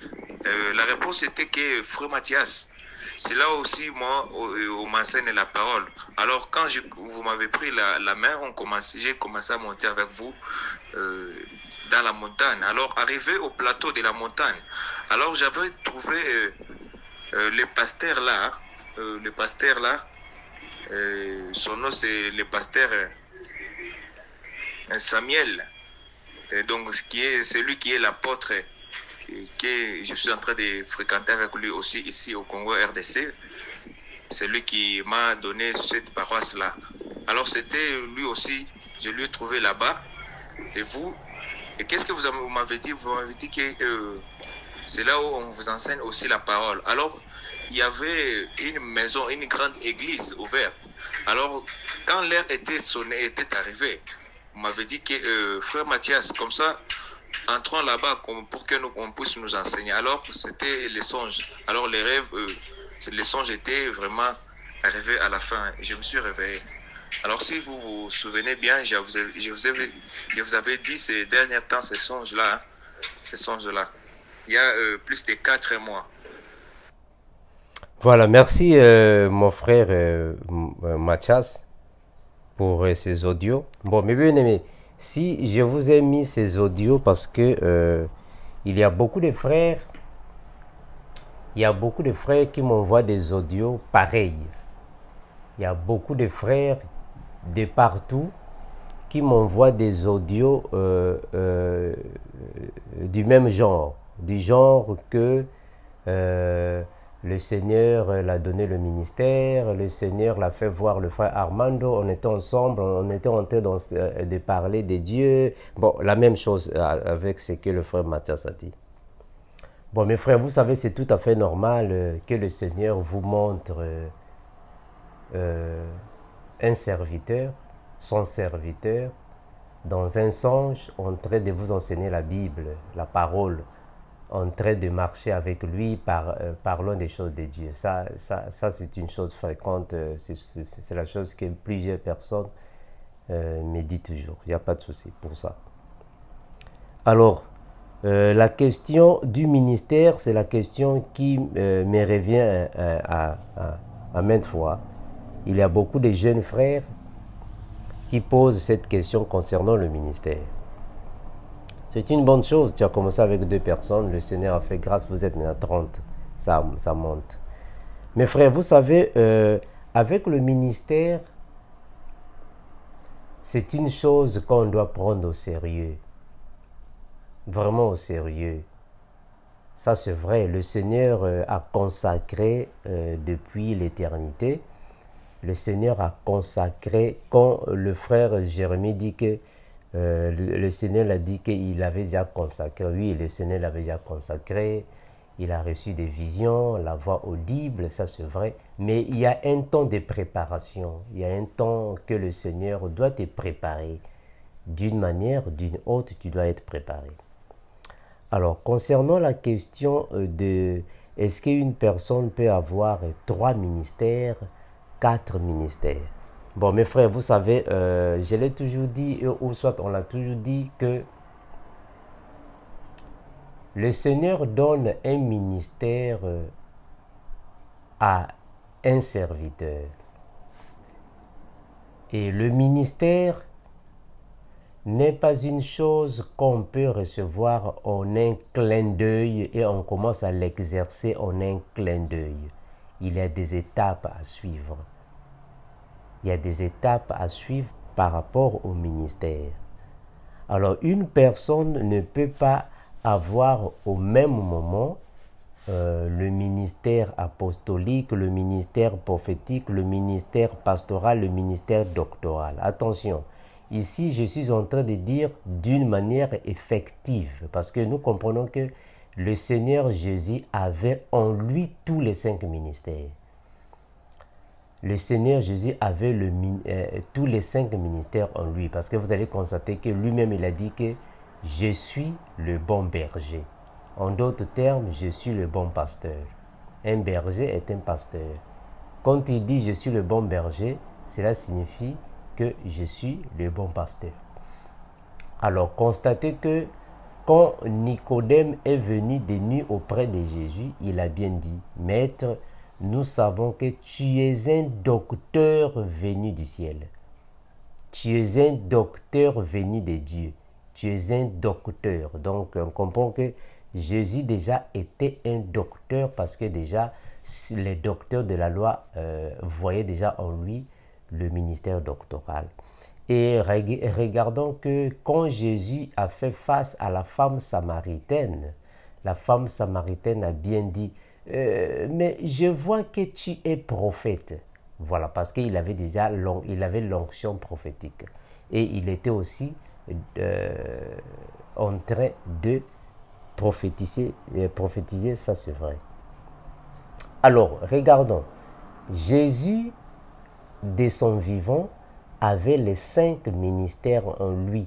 La réponse était que, frère Mathias, c'est là aussi, moi, on m'enseigne la parole. Alors, quand vous m'avez pris la main, j'ai commencé à monter avec vous dans la montagne. Alors, arrivé au plateau de la montagne, alors j'avais trouvé le pasteur là, son nom c'est le pasteur Samuel, donc celui qui est l'apôtre que je suis en train de fréquenter avec lui aussi ici au Congo RDC. C'est lui qui m'a donné cette paroisse là. Alors c'était lui aussi, je lui ai trouvé là-bas. Et vous, et qu'est-ce que vous m'avez dit? Vous m'avez dit que c'est là où on vous enseigne aussi la parole. Alors, il y avait une maison, une grande église ouverte. Alors, quand l'heure était sonnée, était arrivée, vous m'avez dit que, frère Mathias, comme ça, entrons là-bas pour que on puisse nous enseigner. Alors, c'était les songes. Alors, les rêves, les songes étaient vraiment arrivés à la fin. Et je me suis réveillé. Alors, si vous vous souvenez bien, je vous avais dit ces derniers temps, ces songes-là. Il y a plus de 4 mois. Voilà, merci mon frère Mathias pour ces audios. Bon, mes bien-aimés, si je vous ai mis ces audios parce que il y a beaucoup de frères, qui m'envoient des audios pareils. Il y a beaucoup de frères de partout qui m'envoient des audios du même genre, du genre que le Seigneur l'a donné le ministère, le Seigneur l'a fait voir le frère Armando, on était ensemble, on était en train de parler de Dieu. Bon, la même chose avec ce que le frère Mathias a dit. Bon, mes frères, vous savez, c'est tout à fait normal que le Seigneur vous montre un serviteur, son serviteur, dans un songe, en train de vous enseigner la Bible, la parole, en train de marcher avec lui, parlant des choses de Dieu. Ça c'est une chose fréquente, c'est la chose que plusieurs personnes me disent toujours. Il n'y a pas de souci pour ça. Alors, la question du ministère, c'est la question qui me revient à maintes fois. Il y a beaucoup de jeunes frères qui posent cette question concernant le ministère. C'est une bonne chose. Tu as commencé avec 2 personnes, le Seigneur a fait grâce, vous êtes maintenant 30. Ça monte. Mes frères, vous savez, avec le ministère, c'est une chose qu'on doit prendre au sérieux. Vraiment au sérieux. Ça c'est vrai, le Seigneur a consacré depuis l'éternité. Le Seigneur a consacré, quand le frère Jérémie dit que le Seigneur a dit qu'il avait déjà consacré, oui, le Seigneur l'avait déjà consacré, il a reçu des visions, la voix audible, ça c'est vrai, mais il y a un temps de préparation, il y a un temps que le Seigneur doit te préparer. D'une manière, d'une autre, tu dois être préparé. Alors, concernant la question de est-ce qu'une personne peut avoir 3 ministères, 4 ministères? Bon, mes frères, vous savez, je l'ai toujours dit, ou soit on l'a toujours dit, que le Seigneur donne un ministère à un serviteur. Et le ministère n'est pas une chose qu'on peut recevoir en un clin d'œil et on commence à l'exercer en un clin d'œil. Il y a des étapes à suivre. Il y a des étapes à suivre par rapport au ministère. Alors, une personne ne peut pas avoir au même moment le ministère apostolique, le ministère prophétique, le ministère pastoral, le ministère doctoral. Attention, ici je suis en train de dire d'une manière effective, parce que nous comprenons que le Seigneur Jésus avait en lui tous les 5 ministères. Le Seigneur Jésus avait tous les 5 ministères en lui, parce que vous allez constater que lui-même il a dit que je suis le bon berger. En d'autres termes, je suis le bon pasteur. Un berger est un pasteur. Quand il dit je suis le bon berger, cela signifie que je suis le bon pasteur. Alors, constatez que quand Nicodème est venu de nuit auprès de Jésus, il a bien dit, Maître, nous savons que tu es un docteur venu du ciel. Tu es un docteur venu de Dieu. Tu es un docteur. Donc, on comprend que Jésus déjà était un docteur parce que déjà, les docteurs de la loi voyaient déjà en lui le ministère doctoral. Et regardons que quand Jésus a fait face à la femme samaritaine a bien dit mais je vois que tu es prophète. Voilà, parce qu'il avait déjà l'onction prophétique. Et il était aussi en train de prophétiser, ça c'est vrai. Alors, regardons. Jésus, de son vivant, avait les 5 ministères en lui.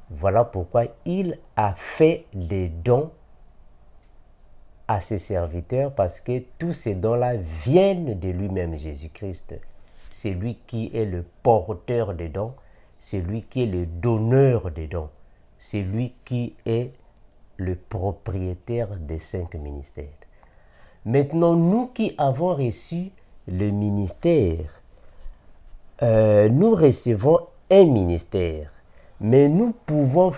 Voilà pourquoi il a fait des dons à ses serviteurs, parce que tous ces dons-là viennent de lui-même, Jésus-Christ. C'est lui qui est le porteur des dons, c'est lui qui est le donneur des dons, c'est lui qui est le propriétaire des 5 ministères. Maintenant, nous qui avons reçu le ministère, nous recevons un ministère, mais nous pouvons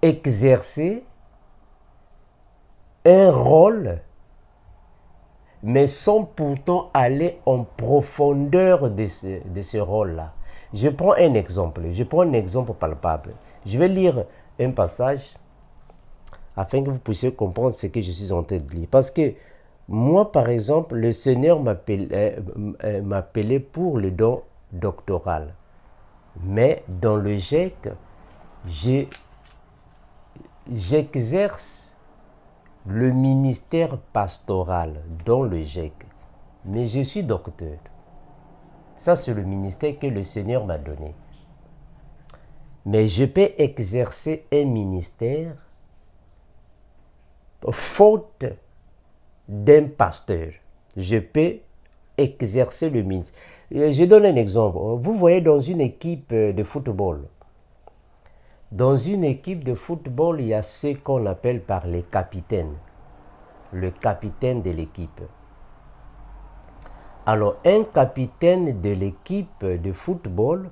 exercer un rôle, mais sans pourtant aller en profondeur de ce rôle-là. Je prends un exemple palpable. Je vais lire un passage afin que vous puissiez comprendre ce que je suis en train de lire. Parce que moi, par exemple, le Seigneur m'appelait pour le don doctoral. Mais dans le GEC, j'exerce le ministère pastoral dans le GEC. Mais je suis docteur. Ça, c'est le ministère que le Seigneur m'a donné. Mais je peux exercer un ministère faute d'un pasteur. Je peux exercer le ministère. Je donne un exemple. Vous voyez dans une équipe de football. Dans une équipe de football, il y a ce qu'on appelle par les capitaines. Le capitaine de l'équipe. Alors, un capitaine de l'équipe de football,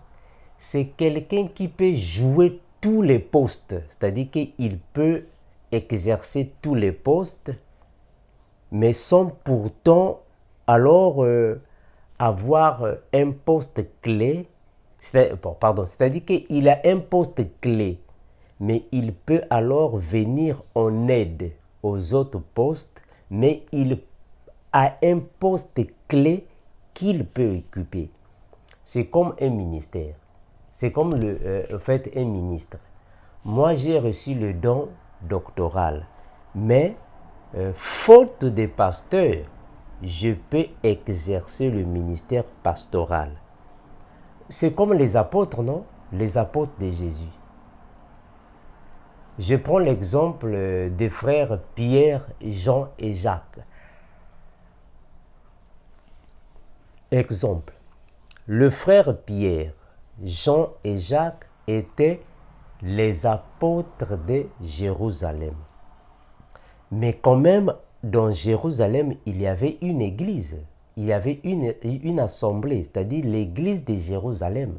c'est quelqu'un qui peut jouer tous les postes. C'est-à-dire qu'il peut exercer tous les postes, mais sans pourtant alors avoir un poste clé, c'est-à-dire qu'il a un poste clé, mais il peut alors venir en aide aux autres postes, mais il a un poste clé qu'il peut occuper. C'est comme un ministère. C'est comme un ministre. Moi, j'ai reçu le don doctoral, mais faute de pasteur, je peux exercer le ministère pastoral. C'est comme les apôtres, non? Les apôtres de Jésus. Je prends l'exemple des frères Pierre, Jean et Jacques. Exemple. Le frère Pierre, Jean et Jacques étaient les apôtres de Jérusalem. Mais quand même, dans Jérusalem, il y avait une église. Il y avait une assemblée, c'est-à-dire l'église de Jérusalem.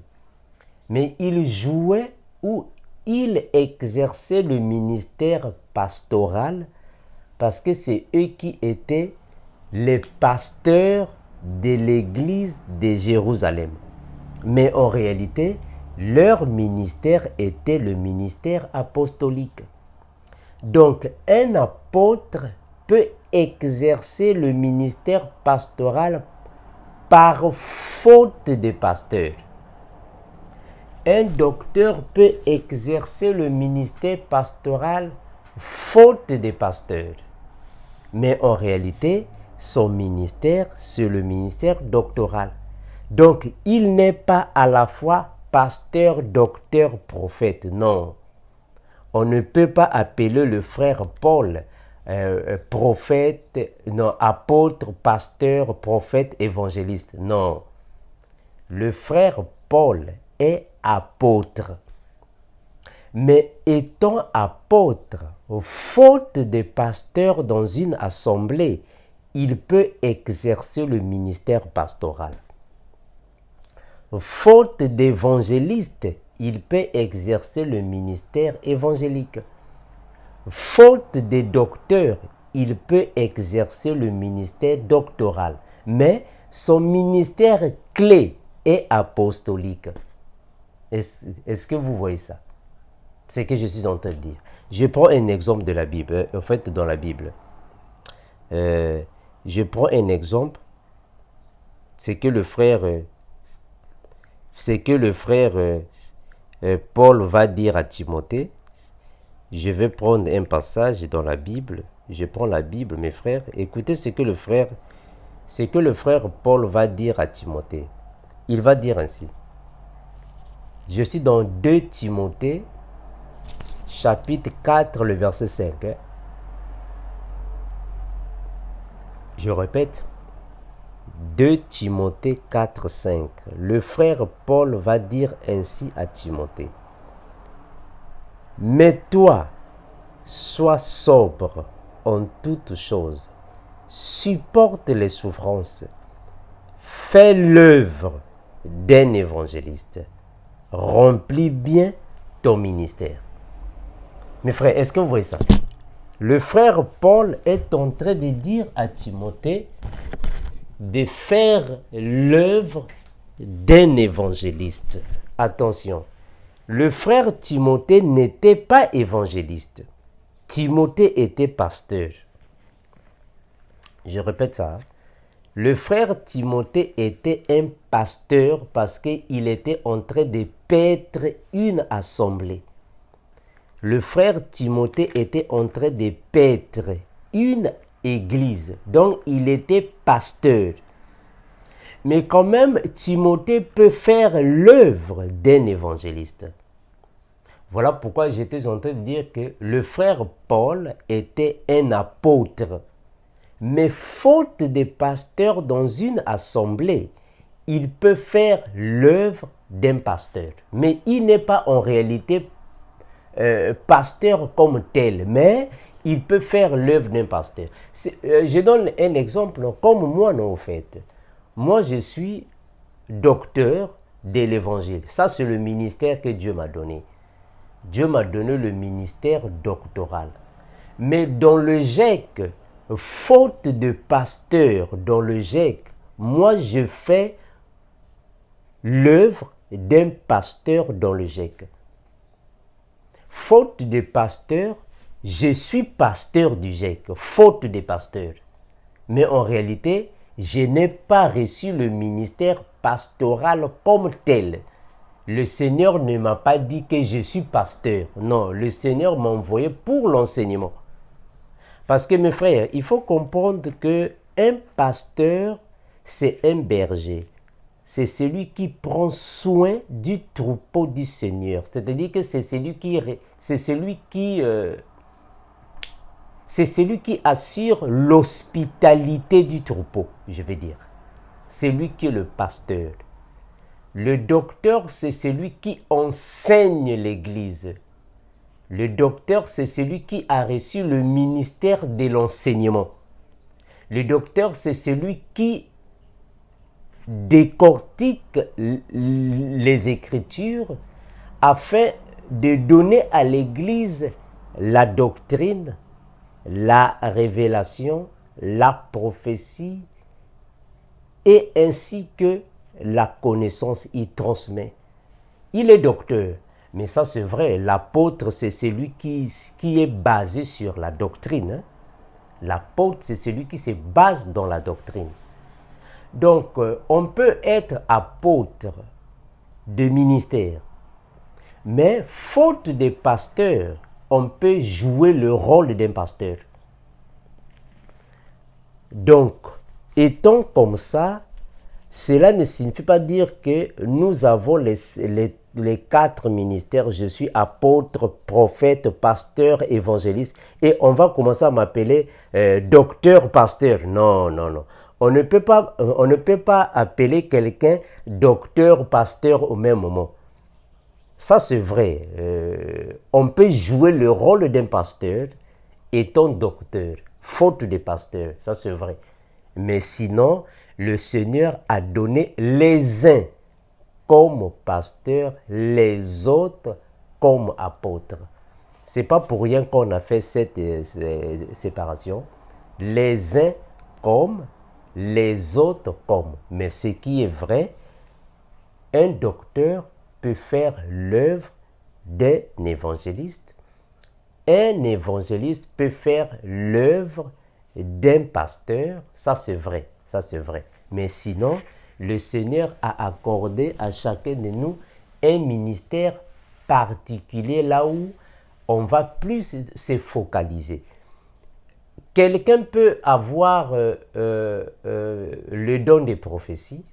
Mais ils jouaient ou ils exerçaient le ministère pastoral parce que c'est eux qui étaient les pasteurs de l'église de Jérusalem. Mais en réalité, leur ministère était le ministère apostolique. Donc, un apôtre peut exercer le ministère pastoral par faute de pasteur. Un docteur peut exercer le ministère pastoral faute de pasteur. Mais en réalité, son ministère, c'est le ministère doctoral. Donc, il n'est pas à la fois pasteur, docteur, prophète. Non. On ne peut pas appeler le frère Paul prophète, non, apôtre, pasteur, prophète, évangéliste. Non. Le frère Paul est apôtre. Mais étant apôtre, faute de pasteur dans une assemblée, il peut exercer le ministère pastoral. Faute d'évangéliste, il peut exercer le ministère évangélique. Faute de docteur, il peut exercer le ministère doctoral. Mais son ministère clé est apostolique. Est-ce que vous voyez ça? C'est ce que je suis en train de dire. Je prends un exemple de la Bible. En fait, dans la Bible, je prends un exemple. C'est que le frère Paul va dire à Timothée. Je vais prendre un passage dans la Bible. Je prends la Bible, mes frères. Écoutez ce que le frère Paul va dire à Timothée. Il va dire ainsi. Je suis dans 2 Timothée, chapitre 4, le verset 5. Je répète. 2 Timothée 4, 5. Le frère Paul va dire ainsi à Timothée. Mais toi, sois sobre en toutes choses. Supporte les souffrances. Fais l'œuvre d'un évangéliste. Remplis bien ton ministère. Mes frères, est-ce que vous voyez ça? Le frère Paul est en train de dire à Timothée de faire l'œuvre d'un évangéliste. Attention, le frère Timothée n'était pas évangéliste. Timothée était pasteur. Je répète ça. Le frère Timothée était un pasteur parce qu'il était en train de paître une assemblée. Le frère Timothée était en train de paître une église. Donc, il était pasteur. Mais quand même, Timothée peut faire l'œuvre d'un évangéliste. Voilà pourquoi j'étais en train de dire que le frère Paul était un apôtre. Mais faute de pasteur dans une assemblée, il peut faire l'œuvre d'un pasteur. Mais il n'est pas en réalité pasteur comme tel, mais il peut faire l'œuvre d'un pasteur. Je donne un exemple, comme moi, non, en fait. Moi, je suis docteur de l'évangile. Ça, c'est le ministère que Dieu m'a donné. Dieu m'a donné le ministère doctoral. Mais dans le GEC, faute de pasteur dans le GIEC, moi je fais l'œuvre d'un pasteur dans le GIEC. Faute de pasteur, je suis pasteur du GIEC, faute de pasteur. Mais en réalité, je n'ai pas reçu le ministère pastoral comme tel. Le Seigneur ne m'a pas dit que je suis pasteur. Non, le Seigneur m'a envoyé pour l'enseignement. Parce que mes frères, il faut comprendre qu'un pasteur, c'est un berger. C'est celui qui prend soin du troupeau du Seigneur. C'est-à-dire que c'est celui qui assure l'hospitalité du troupeau, je veux dire. C'est lui qui est le pasteur. Le docteur, c'est celui qui enseigne l'Église. Le docteur, c'est celui qui a reçu le ministère de l'enseignement. Le docteur, c'est celui qui décortique les Écritures afin de donner à l'Église la doctrine, la révélation, la prophétie et ainsi que la connaissance, il transmet. Il est docteur, mais ça c'est vrai, l'apôtre c'est celui qui est basé sur la doctrine. Hein? L'apôtre c'est celui qui se base dans la doctrine. Donc on peut être apôtre de ministère, mais faute de pasteur, on peut jouer le rôle d'un pasteur. Donc, étant comme ça, cela ne signifie pas dire que nous avons les 4 ministères. Je suis apôtre, prophète, pasteur, évangéliste. Et on va commencer à m'appeler docteur, pasteur. Non, non, non. On ne peut pas appeler quelqu'un docteur, pasteur au même moment. Ça, c'est vrai. On peut jouer le rôle d'un pasteur étant docteur, faute de pasteur. Ça, c'est vrai. Mais sinon, le Seigneur a donné les uns comme pasteurs, les autres comme apôtres. Ce n'est pas pour rien qu'on a fait cette séparation. Les uns comme, les autres comme. Mais ce qui est vrai, un docteur peut faire l'œuvre d'un évangéliste. Un évangéliste peut faire l'œuvre d'un pasteur. Ça, c'est vrai. Ça, c'est vrai. Mais sinon, le Seigneur a accordé à chacun de nous un ministère particulier là où on va plus se focaliser. Quelqu'un peut avoir le don des prophéties.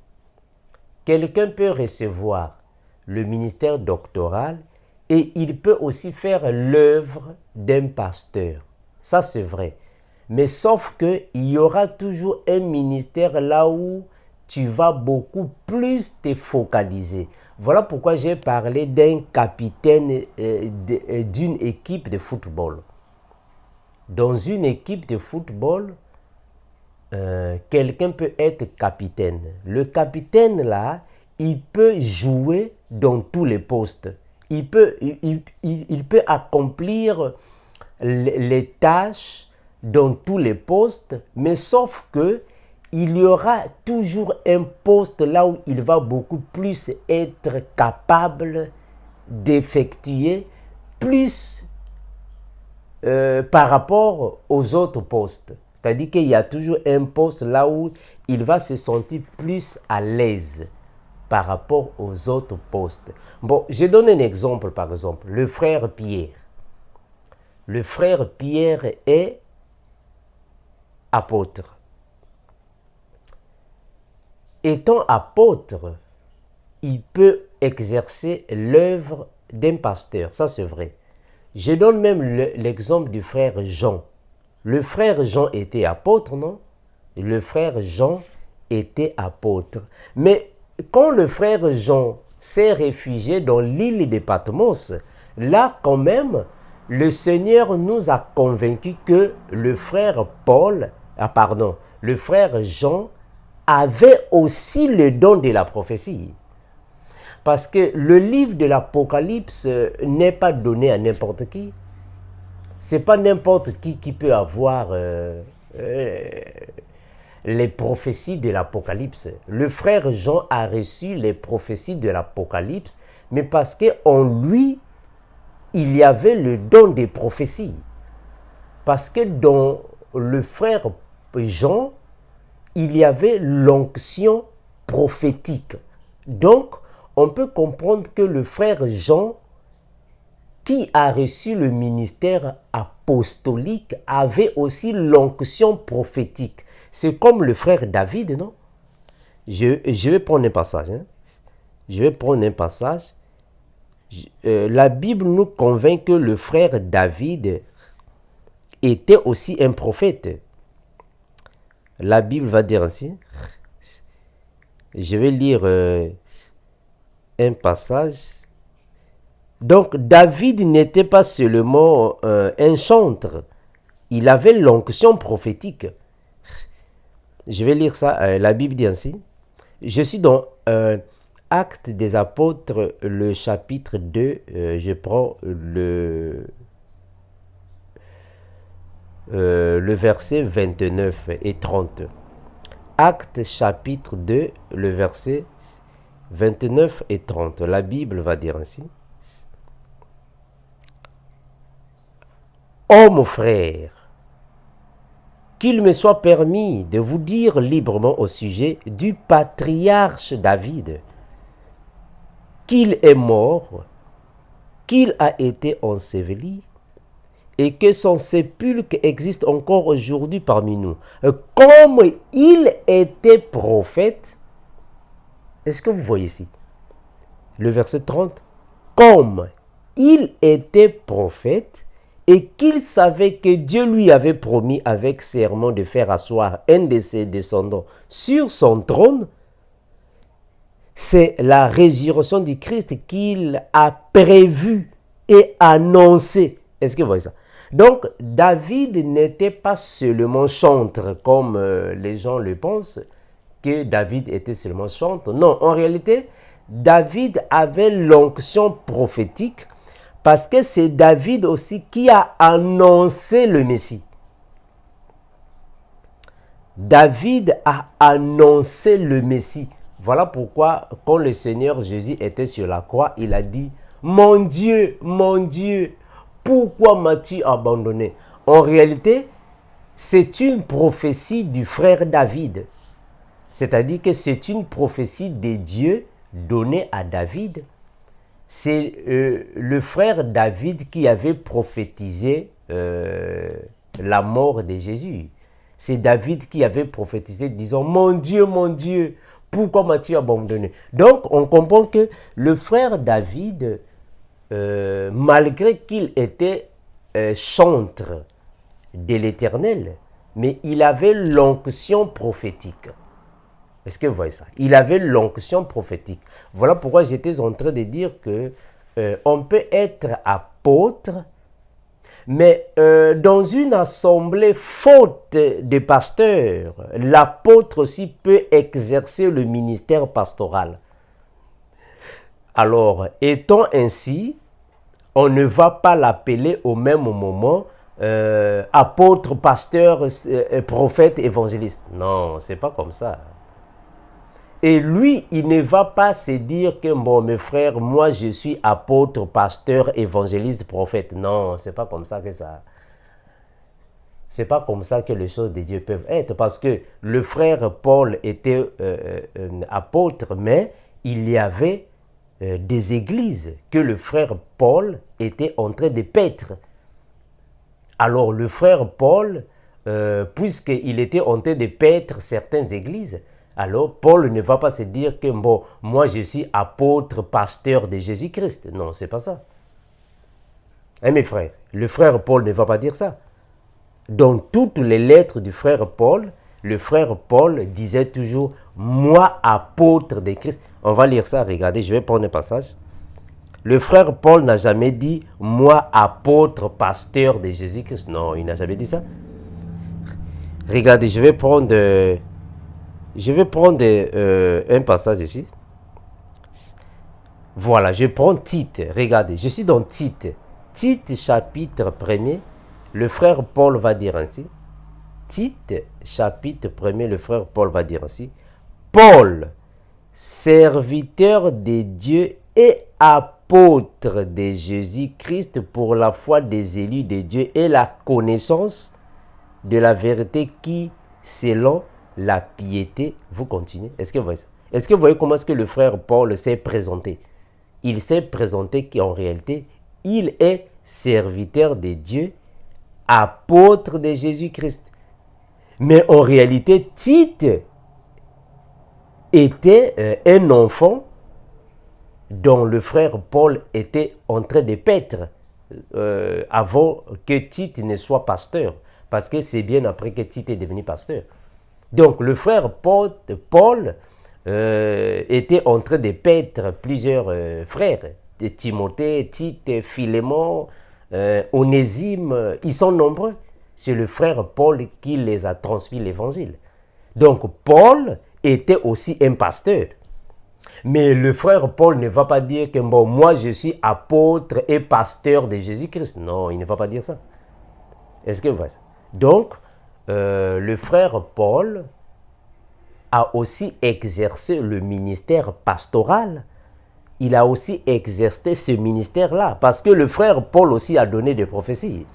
Quelqu'un peut recevoir le ministère doctoral et il peut aussi faire l'œuvre d'un pasteur. Ça, c'est vrai. Mais sauf qu'il y aura toujours un ministère là où tu vas beaucoup plus te focaliser. Voilà pourquoi j'ai parlé d'un capitaine d'une équipe de football. Dans une équipe de football, quelqu'un peut être capitaine. Le capitaine là, il peut jouer dans tous les postes. Il peut accomplir les tâches dans tous les postes, mais sauf que il y aura toujours un poste là où il va beaucoup plus être capable d'effectuer plus par rapport aux autres postes. C'est-à-dire qu'il y a toujours un poste là où il va se sentir plus à l'aise par rapport aux autres postes. Bon, je donne un exemple, par exemple, le frère Pierre. Le frère Pierre est apôtre. Étant apôtre, il peut exercer l'œuvre d'un pasteur. Ça, c'est vrai. Je donne même l'exemple du frère Jean. Le frère Jean était apôtre, non? Le frère Jean était apôtre. Mais quand le frère Jean s'est réfugié dans l'île de Patmos, là, quand même, le Seigneur nous a convaincus que le frère le frère Jean avait aussi le don de la prophétie. Parce que le livre de l'Apocalypse n'est pas donné à n'importe qui. Ce n'est pas n'importe qui peut avoir les prophéties de l'Apocalypse. Le frère Jean a reçu les prophéties de l'Apocalypse, mais parce qu'en lui, il y avait le don des prophéties. Parce que dans le frère Jean, il y avait l'onction prophétique. Donc, on peut comprendre que le frère Jean, qui a reçu le ministère apostolique, avait aussi l'onction prophétique. C'est comme le frère David, non? Je vais prendre un passage. Je vais prendre un passage. La Bible nous convainc que le frère David était aussi un prophète. La Bible va dire ainsi. Je vais lire un passage. Donc, David n'était pas seulement un chantre. Il avait l'onction prophétique. Je vais lire ça. La Bible dit ainsi. Je suis dans Actes des Apôtres, le chapitre 2. Je prends le verset 29 et 30. Actes chapitre 2, le verset 29 et 30. La Bible va dire ainsi. Ô mon frère, qu'il me soit permis de vous dire librement au sujet du patriarche David, qu'il est mort, qu'il a été enseveli, et que son sépulcre existe encore aujourd'hui parmi nous. Comme il était prophète, est-ce que vous voyez ici? Le verset 30. Comme il était prophète et qu'il savait que Dieu lui avait promis avec serment de faire asseoir un de ses descendants sur son trône, c'est la résurrection du Christ qu'il a prévu et annoncé. Est-ce que vous voyez ça? Donc, David n'était pas seulement chantre, comme les gens le pensent, que David était seulement chantre. Non, en réalité, David avait l'onction prophétique parce que c'est David aussi qui a annoncé le Messie. David a annoncé le Messie. Voilà pourquoi, quand le Seigneur Jésus était sur la croix, il a dit « Mon Dieu, pourquoi m'as-tu abandonné ?» En réalité, c'est une prophétie du frère David. C'est-à-dire que c'est une prophétie de Dieu donnée à David. C'est le frère David qui avait prophétisé la mort de Jésus. C'est David qui avait prophétisé disant « Mon Dieu, pourquoi m'as-tu abandonné ?» Donc, on comprend que le frère David, malgré qu'il était chantre de l'Éternel, mais il avait l'onction prophétique. Est-ce que vous voyez ça? Il avait l'onction prophétique. Voilà pourquoi j'étais en train de dire que on peut être apôtre, mais dans une assemblée faute de pasteurs, l'apôtre aussi peut exercer le ministère pastoral. Alors, étant ainsi, on ne va pas l'appeler au même moment apôtre, pasteur, prophète, évangéliste. Non, c'est pas comme ça. Et lui, il ne va pas se dire que, bon, mes frères, moi, je suis apôtre, pasteur, évangéliste, prophète. Non, c'est pas comme ça que ça... C'est pas comme ça que les choses de Dieu peuvent être. Parce que le frère Paul était apôtre, mais il y avait des églises que le frère Paul était en train de paître. Alors, le frère Paul, puisqu'il était en train de paître certaines églises, alors Paul ne va pas se dire que bon, moi je suis apôtre, pasteur de Jésus-Christ. Non, c'est pas ça. Hein, mes frères, le frère Paul ne va pas dire ça. Dans toutes les lettres du frère Paul, le frère Paul disait toujours « Moi, apôtre de Christ ». On va lire ça, regardez, je vais prendre un passage. Le frère Paul n'a jamais dit « Moi, apôtre, pasteur de Jésus-Christ ». Non, il n'a jamais dit ça. Regardez, je vais prendre un passage ici. Voilà, je prends Tite. Regardez, je suis dans Tite. Tite, chapitre 1er. Le frère Paul va dire ainsi. Tite, chapitre 1er, le frère Paul va dire ainsi. Paul, serviteur de Dieu et apôtre de Jésus-Christ pour la foi des élus de Dieu et la connaissance de la vérité qui, selon la piété, vous continuez. Est-ce que vous voyez comment est-ce que le frère Paul s'est présenté? Il s'est présenté qu'en réalité, il est serviteur de Dieu, apôtre de Jésus-Christ. Mais en réalité, Tite était un enfant dont le frère Paul était en train de paître avant que Tite ne soit pasteur. Parce que c'est bien après que Tite est devenu pasteur. Donc le frère Paul était en train de paître plusieurs frères. Timothée, Tite, Philémon, Onésime, ils sont nombreux. C'est le frère Paul qui les a transmis l'évangile. Donc Paul était aussi un pasteur. Mais le frère Paul ne va pas dire que bon, moi je suis apôtre et pasteur de Jésus-Christ. Non, il ne va pas dire ça. Est-ce que vous voyez ça? Donc, le frère Paul a aussi exercé le ministère pastoral. Il a aussi exercé ce ministère-là. Parce que le frère Paul aussi a donné des prophéties.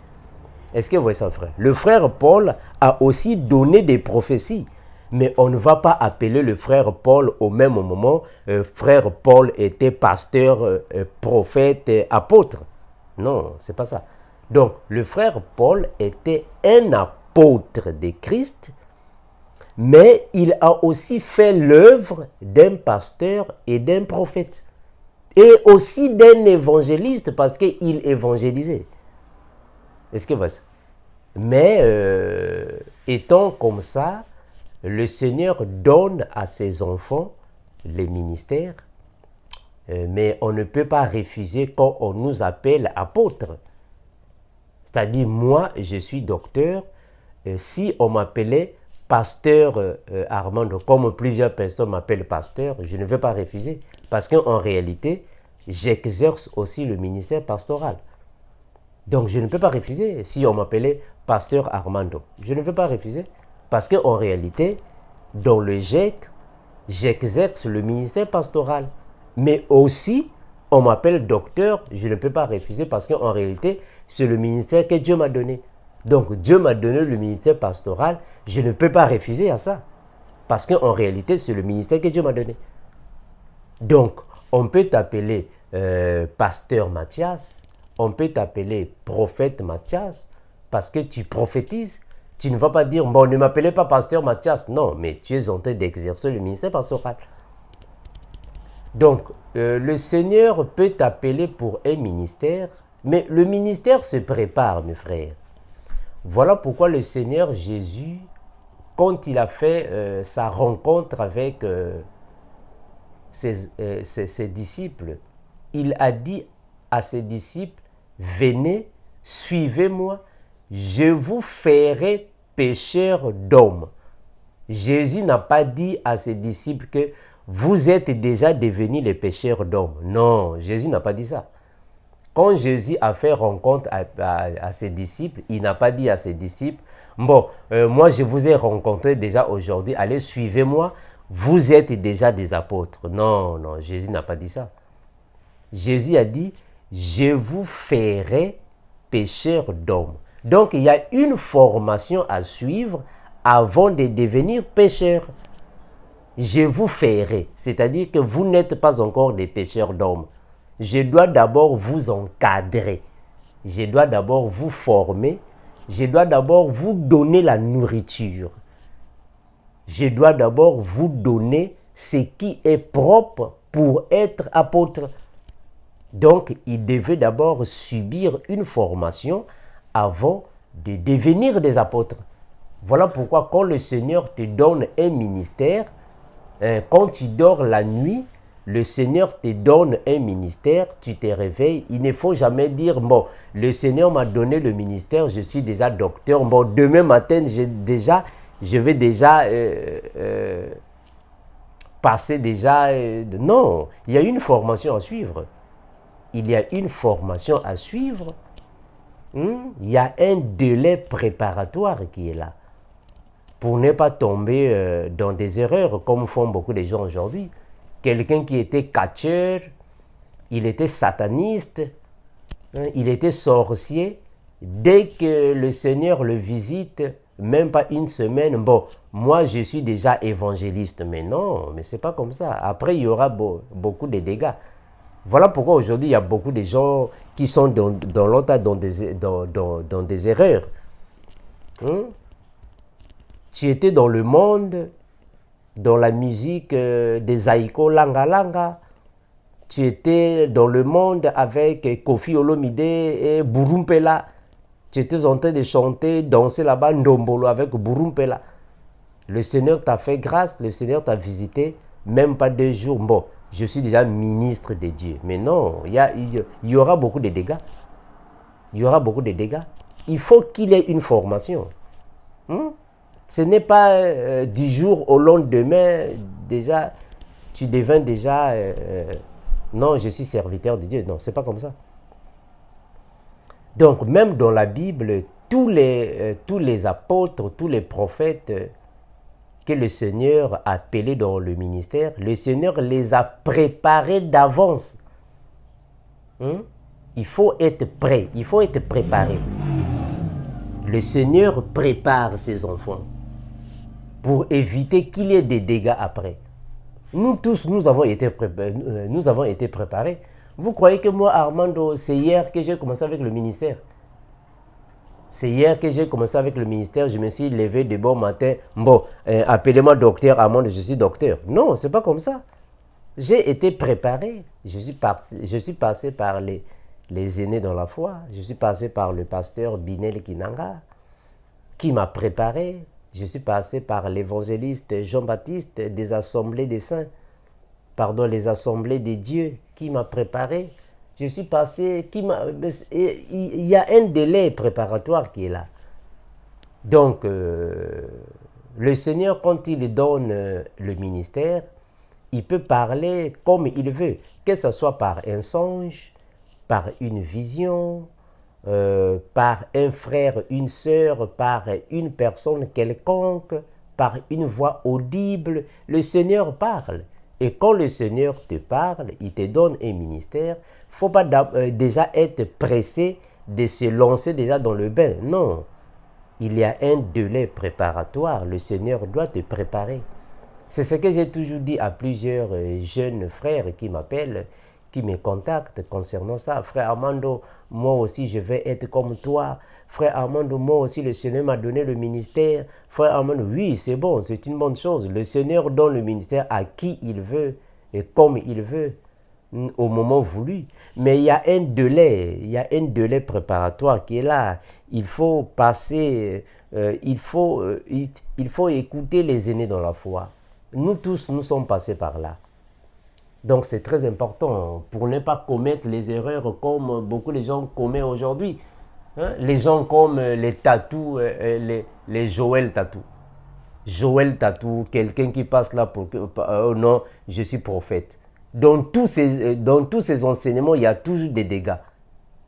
Est-ce que vous voyez ça, frère? Le frère Paul a aussi donné des prophéties. Mais on ne va pas appeler le frère Paul au même moment. Frère Paul était pasteur, prophète, apôtre. Non, c'est pas ça. Donc, le frère Paul était un apôtre de Christ, mais il a aussi fait l'œuvre d'un pasteur et d'un prophète. Et aussi d'un évangéliste, parce qu'il évangélisait. Est-ce que vous voyez ça? Mais étant comme ça, le Seigneur donne à ses enfants les ministères, mais on ne peut pas refuser quand on nous appelle apôtres. C'est-à-dire, moi, je suis docteur. Si on m'appelait pasteur Armando, comme plusieurs personnes m'appellent pasteur, je ne vais pas refuser. Parce qu'en réalité, j'exerce aussi le ministère pastoral. Donc, je ne peux pas refuser si on m'appelait pasteur Armando. Je ne vais pas refuser. Parce qu'en réalité, dans le GEC, j'exerce le ministère pastoral. Mais aussi, on m'appelle docteur, je ne peux pas refuser parce qu'en réalité, c'est le ministère que Dieu m'a donné. Donc, Dieu m'a donné le ministère pastoral, je ne peux pas refuser à ça. Parce qu'en réalité, c'est le ministère que Dieu m'a donné. Donc, on peut t'appeler pasteur Mathias, on peut t'appeler prophète Mathias, parce que tu prophétises. Tu ne vas pas dire, bon, ne m'appelez pas pasteur Mathias. Non, mais tu es en train d'exercer le ministère pastoral. Donc, le Seigneur peut t'appeler pour un ministère, mais le ministère se prépare, mes frères. Voilà pourquoi le Seigneur Jésus, quand il a fait sa rencontre avec ses disciples, il a dit à ses disciples, venez, suivez-moi, je vous ferai pécheurs d'hommes. Jésus n'a pas dit à ses disciples que vous êtes déjà devenus les pécheurs d'hommes. Non, Jésus n'a pas dit ça. Quand Jésus a fait rencontre à ses disciples, il n'a pas dit à ses disciples, bon, moi je vous ai rencontré déjà aujourd'hui, allez suivez-moi, vous êtes déjà des apôtres. Non, non, Jésus n'a pas dit ça. Jésus a dit, je vous ferai pécheurs d'hommes. Donc, il y a une formation à suivre avant de devenir pécheur. Je vous ferai, c'est-à-dire que vous n'êtes pas encore des pécheurs d'hommes. Je dois d'abord vous encadrer. Je dois d'abord vous former. Je dois d'abord vous donner la nourriture. Je dois d'abord vous donner ce qui est propre pour être apôtre. Donc, il devait d'abord subir une formation avant de devenir des apôtres. Voilà pourquoi quand le Seigneur te donne un ministère, quand tu dors la nuit, le Seigneur te donne un ministère, tu te réveilles, il ne faut jamais dire, bon, le Seigneur m'a donné le ministère, je suis déjà docteur, bon, demain matin, je vais déjà passer déjà... non, il y a une formation à suivre. Il y a une formation à suivre. Il y a un délai préparatoire qui est là. pour ne pas tomber dans des erreurs comme font beaucoup de gens aujourd'hui. Quelqu'un qui était catcheur, il était sataniste, hein, il était sorcier. Dès que le Seigneur le visite, même pas une semaine, bon, moi je suis déjà évangéliste, mais non, mais c'est pas comme ça. Après, il y aura beaucoup de dégâts. Voilà pourquoi aujourd'hui, il y a beaucoup de gens qui sont dans l'autre, dans des erreurs. Hein? Tu étais dans le monde, dans la musique des Aiko Langa Langa. Tu étais dans le monde avec Kofi Olomide et Burumpela. Tu étais en train de chanter, danser là-bas, Ndombolo avec Burumpela. Le Seigneur t'a fait grâce, le Seigneur t'a visité, même pas 2 jours. Bon, je suis déjà ministre de Dieu. Mais non, il y aura beaucoup de dégâts. Il y aura beaucoup de dégâts. Il faut qu'il y ait une formation. Ce n'est pas du jour au lendemain, déjà, tu deviens déjà... non, je suis serviteur de Dieu. Non, c'est pas comme ça. Donc, même dans la Bible, tous les apôtres, tous les prophètes que le Seigneur a appelés dans le ministère, le Seigneur les a préparés d'avance. Il faut être prêt, il faut être préparé. Le Seigneur prépare ses enfants pour éviter qu'il y ait des dégâts après. Nous tous, nous avons été préparés. Vous croyez que moi, Armando, c'est hier que j'ai commencé avec le ministère? C'est hier que j'ai commencé avec le ministère, je me suis levé de bon matin. Bon, appelez-moi docteur Armando, je suis docteur. Non, c'est pas comme ça. J'ai été préparé. Je suis passé par les aînés dans la foi. Je suis passé par le pasteur Binel Kinanga, qui m'a préparé. Je suis passé par l'évangéliste Jean-Baptiste des Assemblées des Saints, les Assemblées des Dieux, qui m'a préparé. Je suis passé, il y a un délai préparatoire qui est là. Donc, le Seigneur, quand il donne le ministère, il peut parler comme il veut, que ce soit par un songe, par une vision, par un frère, une sœur, par une personne quelconque, par une voix audible. Le Seigneur parle. Et quand le Seigneur te parle, il te donne un ministère, il ne faut pas déjà être pressé de se lancer déjà dans le bain. Non, il y a un délai préparatoire. Le Seigneur doit te préparer. C'est ce que j'ai toujours dit à plusieurs jeunes frères qui m'appellent, qui me contactent concernant ça. Frère Armando, moi aussi je vais être comme toi. Frère Armando, moi aussi le Seigneur m'a donné le ministère. Frère Armando, oui, c'est bon, c'est une bonne chose. Le Seigneur donne le ministère à qui il veut et comme il veut, au moment voulu. Mais il y a un délai préparatoire qui est là. Il faut passer, il faut écouter les aînés dans la foi. Nous tous, nous sommes passés par là. Donc c'est très important pour ne pas commettre les erreurs comme beaucoup de gens commettent aujourd'hui. Les gens comme les Tatou, les Joël Tatou. Joël Tatou, quelqu'un qui passe là pour oh non, je suis prophète. Dans tous ces enseignements, il y a toujours des dégâts.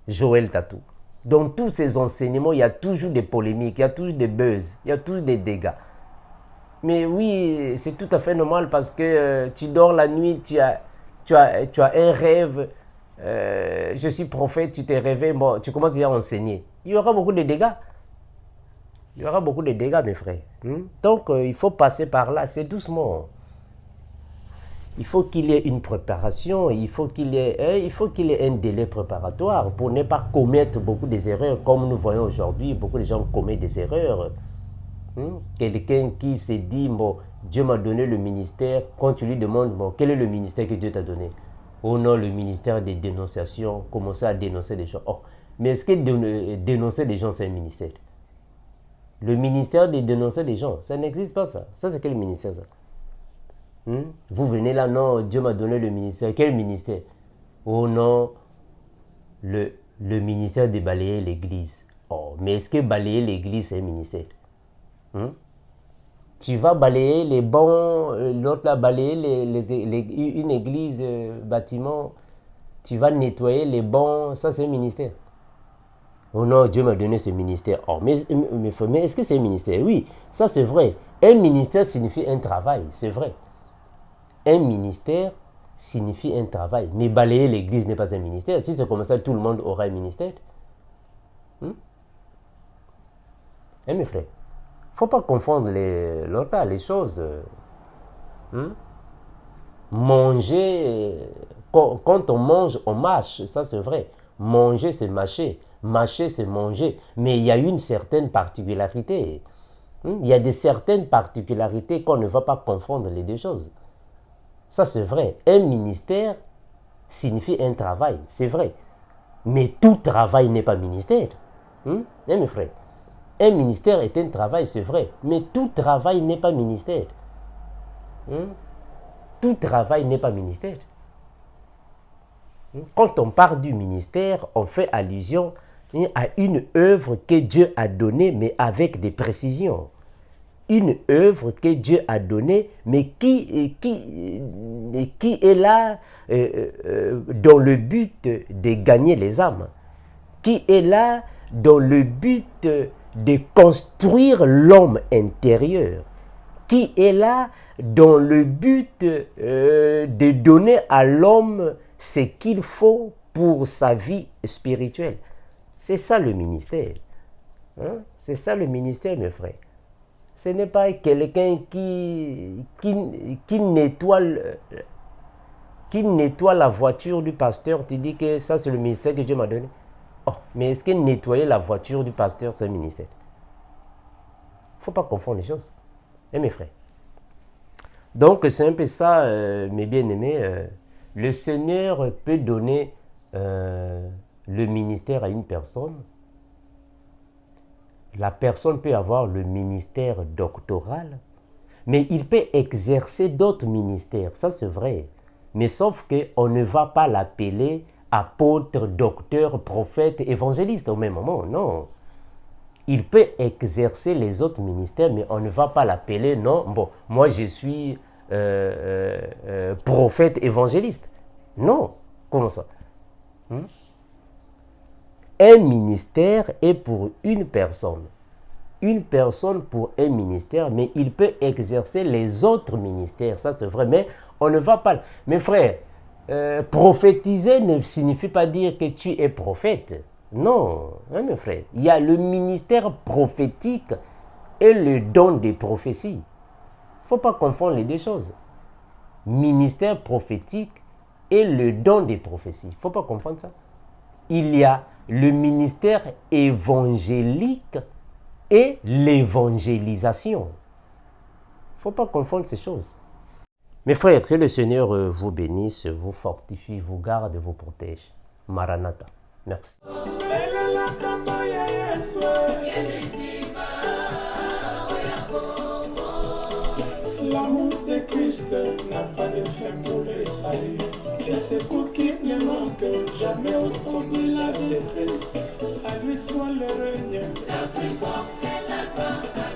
Joël Tatou. Dans tous ces enseignements, il y a toujours des polémiques, il y a toujours des buzz, il y a toujours des dégâts. Mais oui, c'est tout à fait normal parce que tu dors la nuit, tu as un rêve. Je suis prophète, tu t'es rêvé, bon, tu commences déjà à enseigner. Il y aura beaucoup de dégâts. Il y aura beaucoup de dégâts, mes frères. Donc, il faut passer par là, c'est doucement. Il faut qu'il y ait une préparation, il faut qu'il y ait un délai préparatoire pour ne pas commettre beaucoup d'erreurs, comme nous voyons aujourd'hui, beaucoup de gens commettent des erreurs. Quelqu'un qui s'est dit, bon, Dieu m'a donné le ministère, quand tu lui demandes, bon, quel est le ministère que Dieu t'a donné? Oh non, le ministère des dénonciations, commencer à dénoncer des gens. Oh, mais est-ce que dénoncer des gens, c'est un ministère? Le ministère de dénoncer des gens, ça n'existe pas ça. Ça, c'est quel ministère ça? Vous venez là, non, Dieu m'a donné le ministère. Quel ministère? Oh non, le ministère de balayer l'église. Oh, mais est-ce que balayer l'église, c'est un ministère? Tu vas balayer les bancs, l'autre là, balayer une église, bâtiment. Tu vas nettoyer les bancs, ça c'est un ministère. Oh non, Dieu m'a donné ce ministère. Oh, mais est-ce que c'est un ministère? Oui, ça c'est vrai. Un ministère signifie un travail, c'est vrai. Un ministère signifie un travail. Mais balayer l'église n'est pas un ministère. Si c'est comme ça, tout le monde aura un ministère. Hein, mes frères? Il ne faut pas confondre les choses. Manger, quand on mange, on mâche, ça c'est vrai. Manger, c'est mâcher. Mâcher, c'est manger. Mais il y a une certaine particularité. Il y a de certaines particularités qu'on ne va pas confondre les deux choses. Ça c'est vrai. Un ministère signifie un travail, c'est vrai. Mais tout travail n'est pas ministère. Hein, mes frères? Un ministère est un travail, c'est vrai. Mais tout travail n'est pas ministère. Tout travail n'est pas ministère. Quand on parle du ministère, on fait allusion à une œuvre que Dieu a donnée, mais avec des précisions. Une œuvre que Dieu a donnée, mais qui est là dans le but de gagner les âmes. Qui est là dans le but de construire l'homme intérieur. Qui est là dans le but de donner à l'homme ce qu'il faut pour sa vie spirituelle. C'est ça le ministère. C'est ça le ministère, mes frères. Ce n'est pas quelqu'un qui nettoie la voiture du pasteur. Tu dis que ça, c'est le ministère que Dieu m'a donné. Oh, mais est-ce que nettoyer la voiture du pasteur, c'est un ministère? Il ne faut pas confondre les choses. Mes frères. Donc, c'est un peu ça, mes bien-aimés. Le Seigneur peut donner le ministère à une personne. La personne peut avoir le ministère doctoral, mais il peut exercer d'autres ministères, ça c'est vrai. Mais sauf qu'on ne va pas l'appeler apôtre, docteur, prophète, évangéliste au même moment, non. Il peut exercer les autres ministères, mais on ne va pas l'appeler, non, bon, moi je suis prophète, évangéliste. Non, comment ça? Un ministère est pour une personne pour un ministère, mais il peut exercer les autres ministères, ça c'est vrai, mais on ne va pas... Mes frères, prophétiser ne signifie pas dire que tu es prophète. Non, hein, mes frères. Il y a le ministère prophétique et le don des prophéties. Il ne faut pas confondre les deux choses. Ministère prophétique et le don des prophéties. Il ne faut pas confondre ça. Il y a le ministère évangélique et l'évangélisation. Il ne faut pas confondre ces choses. Mes frères, que le Seigneur vous bénisse, vous fortifie, vous garde, vous protège. Maranatha. Merci. L'amour de Christ n'a pas de fin pour le salut. Et ses coups qui ne manquent jamais autant de la détresse. À lui soit le règne, la puissance et la gloire.